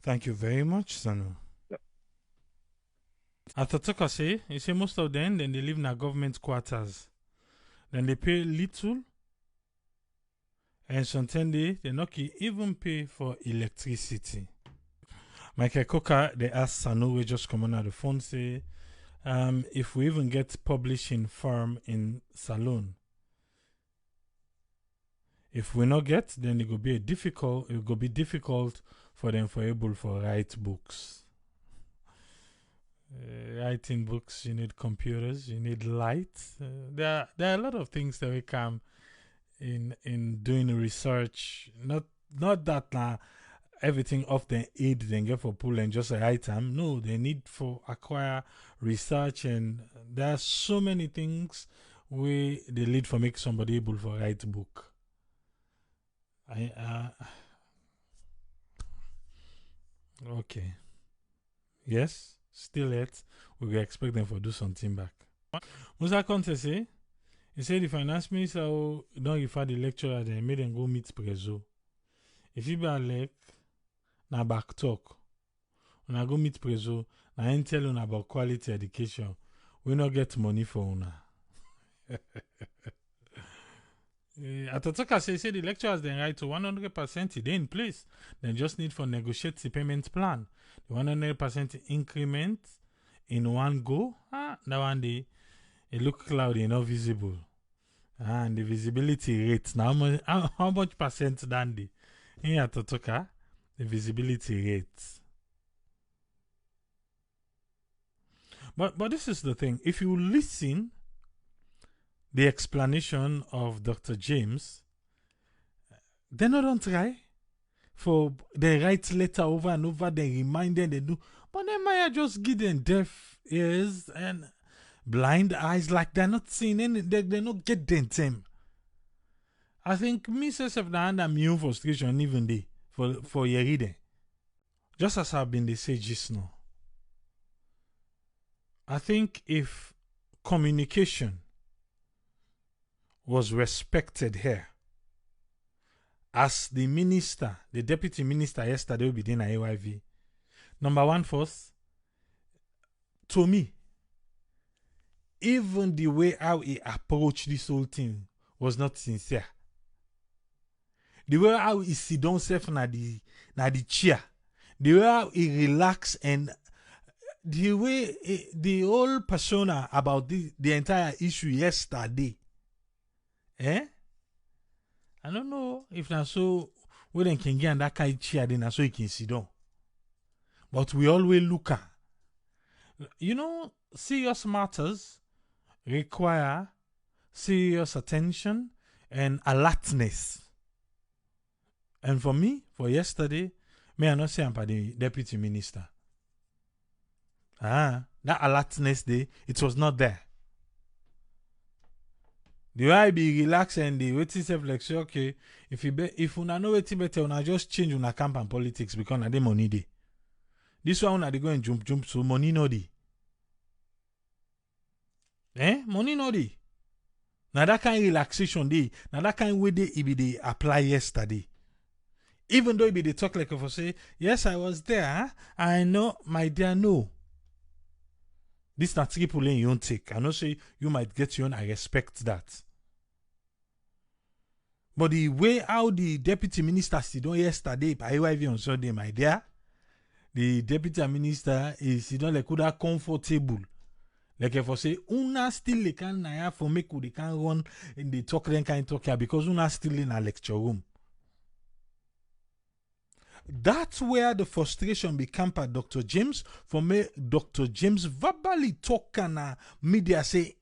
Thank you very much, Sanu. Yeah. After Toka say, you say most of them, then they live in our government quarters. Then they pay little. And sometimes they not even pay for electricity. Michael Coker, they asked Sanu, we just come on the phone, say, if we even get publishing firm in Salone, if we not get, then it will be difficult for them for able to write books. Writing books, you need computers, you need light. There are a lot of things that we come in doing research. Not that everything off the aid they get for pull and just a item. No, they need for acquire research, and there are so many things where they lead for make somebody able to write a book. Okay. Yes, still yet. We will expect them to do something back. Musa Conte say, he said the finance minister don't refer the lecturer, they made them go meet Prezo. If you be like, na back talk. When I go meet Prezo, I ain't tell you about quality education. We not get money for una. Atatoka say the lecturers then right to 100% they in place. They just need for negotiate the payment plan. The 100% increment in one go. That one day it look cloudy, not visible. And the visibility rate now how much percent than the in Atatoka the visibility rate. But this is the thing. If you listen the explanation of Dr. James, they don't try for they write letter over and over, they remind them they do, but they might just give them deaf ears and blind eyes, like they're not seeing any, they not get them. I think myself now under my frustration even day for your reading. Just as I've been they say just now. I think if communication was respected here, as the minister, the deputy minister yesterday will be doing a AYV. Number one first, to me, even the way how he approached this whole thing was not sincere. The way how he sit down self na the chair, the way how he relax, and the way the whole persona about the entire issue yesterday. I don't know if na so we then can get that kind of chair then so you can sit down. But we always look at, serious matters require serious attention and alertness. And for me, for yesterday, may I not say I'm the deputy minister. That alertness day, it was not there. The way I be relaxed and the waiting self like say, okay, if una know waiting better, una just change una camp and politics because na dey money dey. This one una dey go and jump so money no dey. Money no dey. Now that kind of relaxation dey. Now that kind of way they be they apply yesterday. Even though it be they talk like if I say, yes, I was there. I know, my dear, no. This not triple lane you don't take. I know say you might get your own. I respect that. But the way how the deputy minister sit down yesterday by AYV on Sunday, my dear, the deputy minister is sit down like comfortable. Like if I say, una still they can na for make they can run in the talk then kind talk here because una still in a lecture room. That's where the frustration become at Dr. James. For me, Dr. James verbally talk and media say,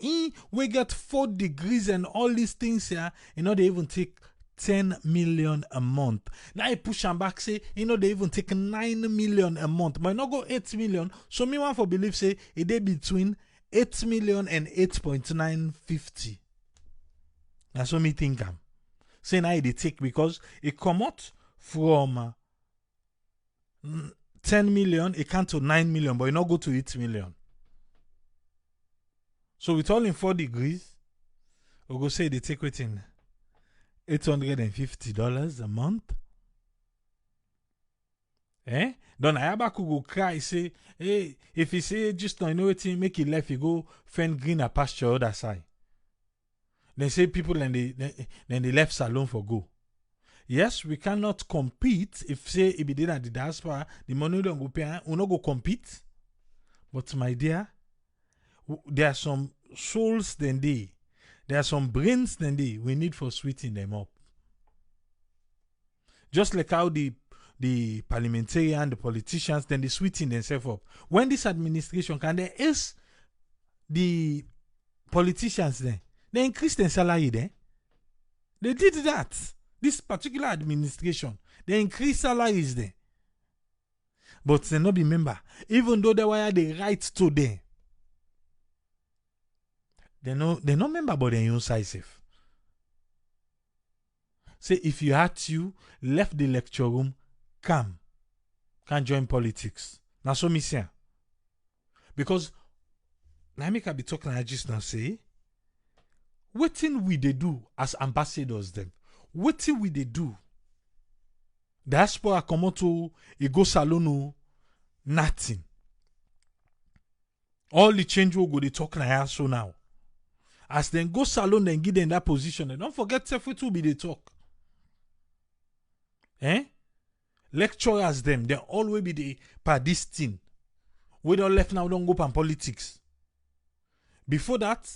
we get 4 degrees and all these things here, they even take 10 million a month. Now I push them back, say, they even take 9 million a month, but not go 8 million. So me want for believe say, it dey between 8 million and 8.950. That's what me think. Say now they take because it come out from 10 million, it can't to 9 million, but it not go to 8 million. So with all in 4 degrees, we'll go say they take within $850 a month. Then I could go cry, say, hey, if he say just don't know it, make it left, you go find greener pasture other side. Then say people then they left salon for go. Yes, we cannot compete. If say if we did at the diaspora, the money don't go pay, we not go compete. But my dear, there are some souls than they. There are some brains than they. We need for sweetening them up. Just like how the parliamentarian, the politicians, then they sweeten themselves up. When this administration can, there is the politicians then. They increase their salary there. They did that. This particular administration, they increase salaries there. But they not be member. Even though they were the right to them. They're not member, but they're incisive. Say if you had to left the lecture room, can join politics. Now so me say. Because now me can be talking I just now say, what thing we they do as ambassadors them? What thing we they do? Diaspora come to a go salon nothing. All the change will go they talk now so now. As then go salon and give them that position. And don't forget self to be the talk. Lecturers them, they always be the part this thing. We don't left now, don't go pan politics. Before that,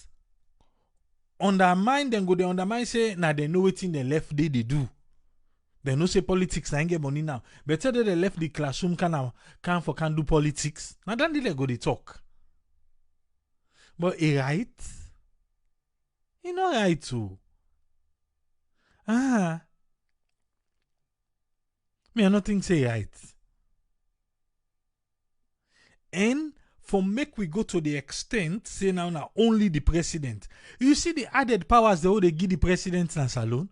undermine them go they undermine say now they know what thing they left they do. They know say politics na get money now. Better that they left the classroom can do politics. Now then they go they talk. But he right? He not right too. Me I nothing say right. And for make we go to the extent, say now only the president. You see the added powers they give the president in a salon?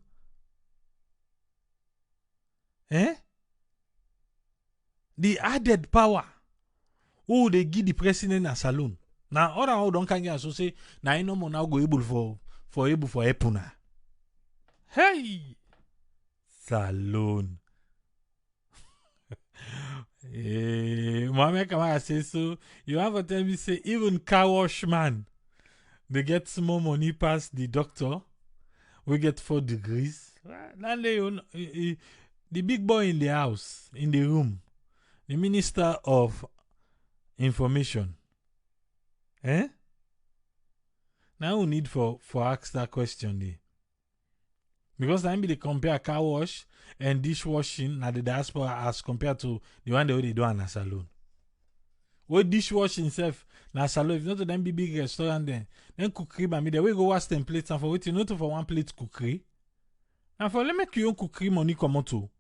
The added power. Oh, they give the president a salon. Now, other don't can get so say, now no more now go able for Epuna. Hey! Salon. Mohamed Kamara says so. You have to tell me, say, even car wash man, they get more money past the doctor. We get 4 degrees. The big boy in the house, in the room, the minister of information. Now we need for ask that question there. Because I mean they compare car wash and dishwashing at the diaspora as compared to the one they do in a salon. What dishwashing self na salon, if not to them be big restaurant then cookery by me they will go wash them plates and for waiting not for one plate cookery. And for let make you own cookery money come out to.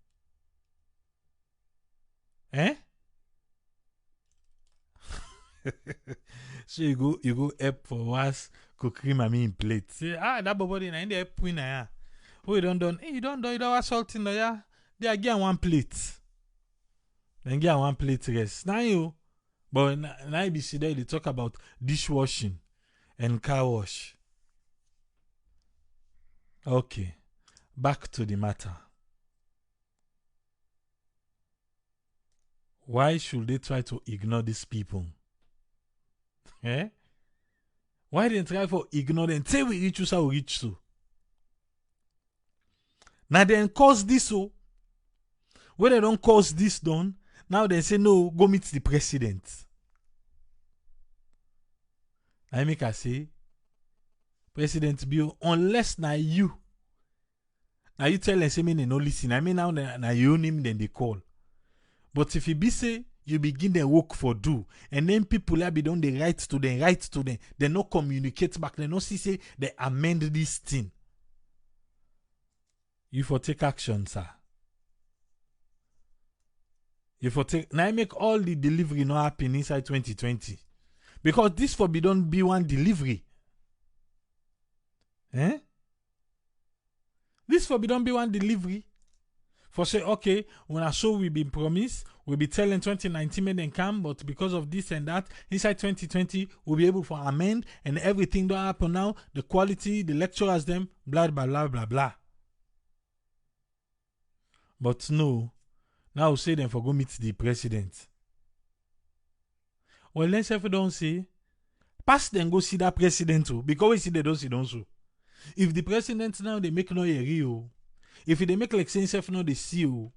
So you go help for wash cookery mommy in plate. Say that body na in the help win na. Oh, you don't have salt in there. They are getting 1 plate. Then get 1 plate rest. Now you, but now you see there they talk about dishwashing and car wash. Okay, back to the matter. Why should they try to ignore these people? Why they try to ignore them? Say we reach you, so we reach so. Now then cause this so. When they don't cause this done, now they say no, go meet the president. I make I say, presidentbio, unless na you tell them say me they no listen. I mean now na you name then they call. But if you be say you begin the work for do, and then people have be done the right to them, they no communicate back, they no see say they amend this thing. You for take action, sir. You for take now make all the delivery not happen inside 2020. Because this for be done be one delivery. Eh? This for be done be one delivery. For say, okay, when I saw we been promised, we'll be telling 2019 men and come, but because of this and that, inside 2020, we'll be able to amend and everything don't happen now. The quality, the lecturers, them, blah, blah, blah, blah, blah. But no, now we'll say them for go meet the president. Well, let's if we don't say, pass them go see that president too, because we see they don't see don't so. If the president now they make no area, if they make like saying self no they see you,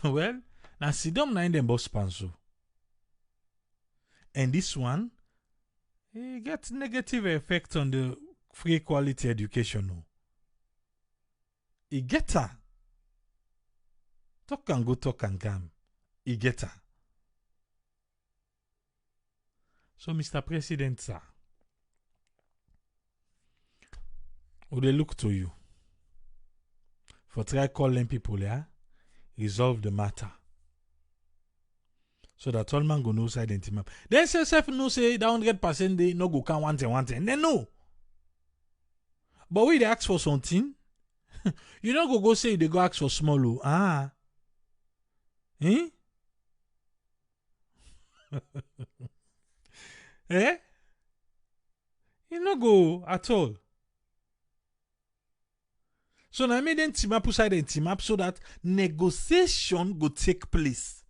well, now see them now in them boss panso. And this one, it gets negative effect on the free quality education. No. It get her. Talk and go, talk and come. It get her. So, Mr. President, sir, would they look to you for try calling people, yeah? Resolve the matter. So that all man go no side and team up. Then say self no say that 100% they no go can one thing. Then no. But we they ask for something. You don't go say they go ask for small. Eh? Eh? You no go at all. So now I made them team up side and team up so that negotiation go take place.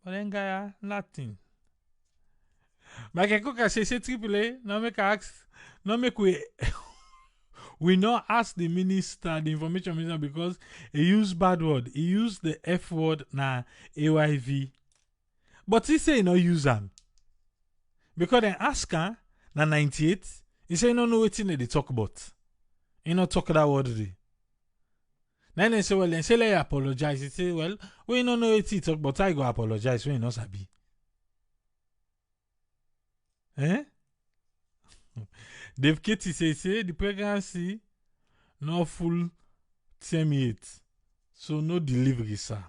But then guy, nothing. But I cook say AAA, now make ask, now make we not ask the minister, the information minister, because he used bad word. He used the F word na AYV. But he say he no use them. Because then ask her na 98, he say no what they talk about. He not talk that word already. Then they say, well, then say let you apologize. He say, well, we don't know what he talk, but I go apologize when you not sabi. Eh? Dave Katie say the pregnancy no full 10 so no delivery, sir.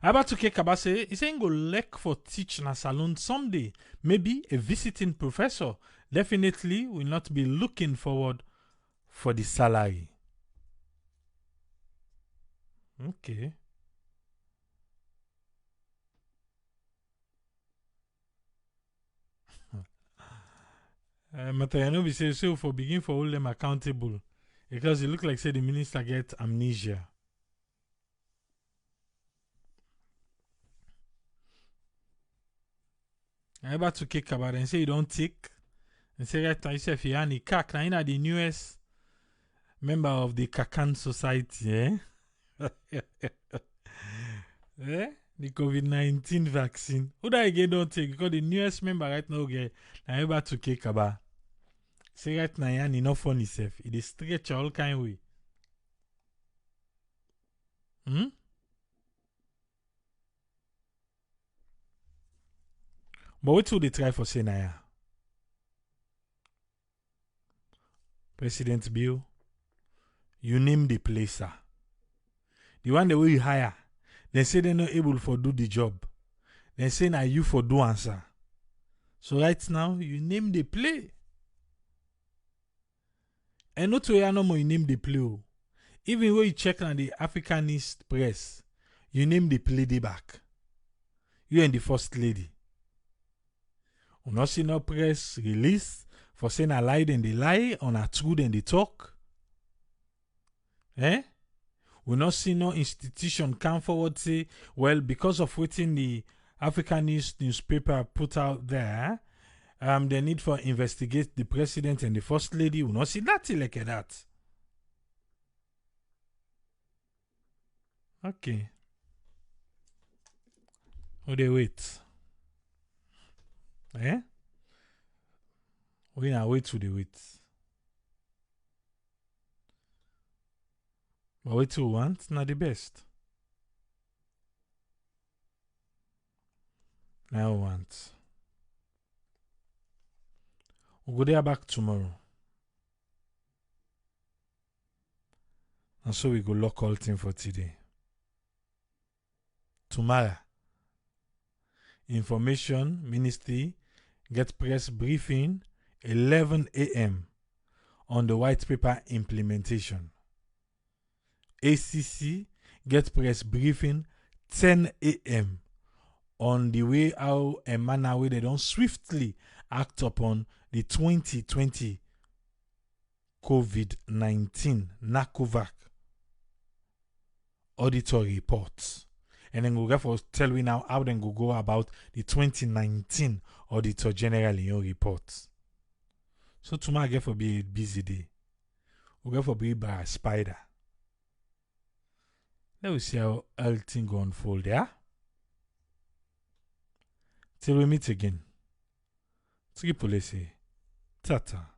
About to Kekaba say, he saying go lek for teach na salon someday. Maybe a visiting professor definitely will not be looking forward for the salary. Okay. Matayano be say so for begin for hold them accountable because it look like say the minister get amnesia. I about to kick about and say you don't tick and say right now yourself you and Kak now you the newest member of the Kakan Society, eh? Eh? The COVID-19 vaccine. Who that again don't take because the newest member right now get now about to kick about. Say right now you not funny self. It is stretch all kind way. But what will they try for say now? Presidentbio, you name the placer. The one the way you hire, they say they're not able for do the job. They say now you for do answer. So right now, you name the play. And not to no more you name the play. Even when you check on the Africanist press, you name the play the back. You and the first lady. We not see no press release for saying a lie then they lie, on a truth then they talk. Eh? We not see no institution come forward say, well, because of waiting the Africanist newspaper put out there, they need for investigate the president and the first lady. We not see that like that. Okay. Who they wait? Eh? We now wait to the wait. But what you want, not the best. Now want. We'll go there back tomorrow. And so we go lock all thing for today. Tomorrow, Information Ministry get press briefing 11 a.m. on the white paper implementation. ACC get press briefing 10 a.m. on the way how a manner way they don't swiftly act upon the 2020 COVID-19 NACOVAC auditor reports. And then we'll go tell we now how then go about the 2019 Auditor General in your reports. So tomorrow get for be a busy day. We'll go for be by a spider. Let us see how everything go unfold there. Till we meet again. Three police. Tata.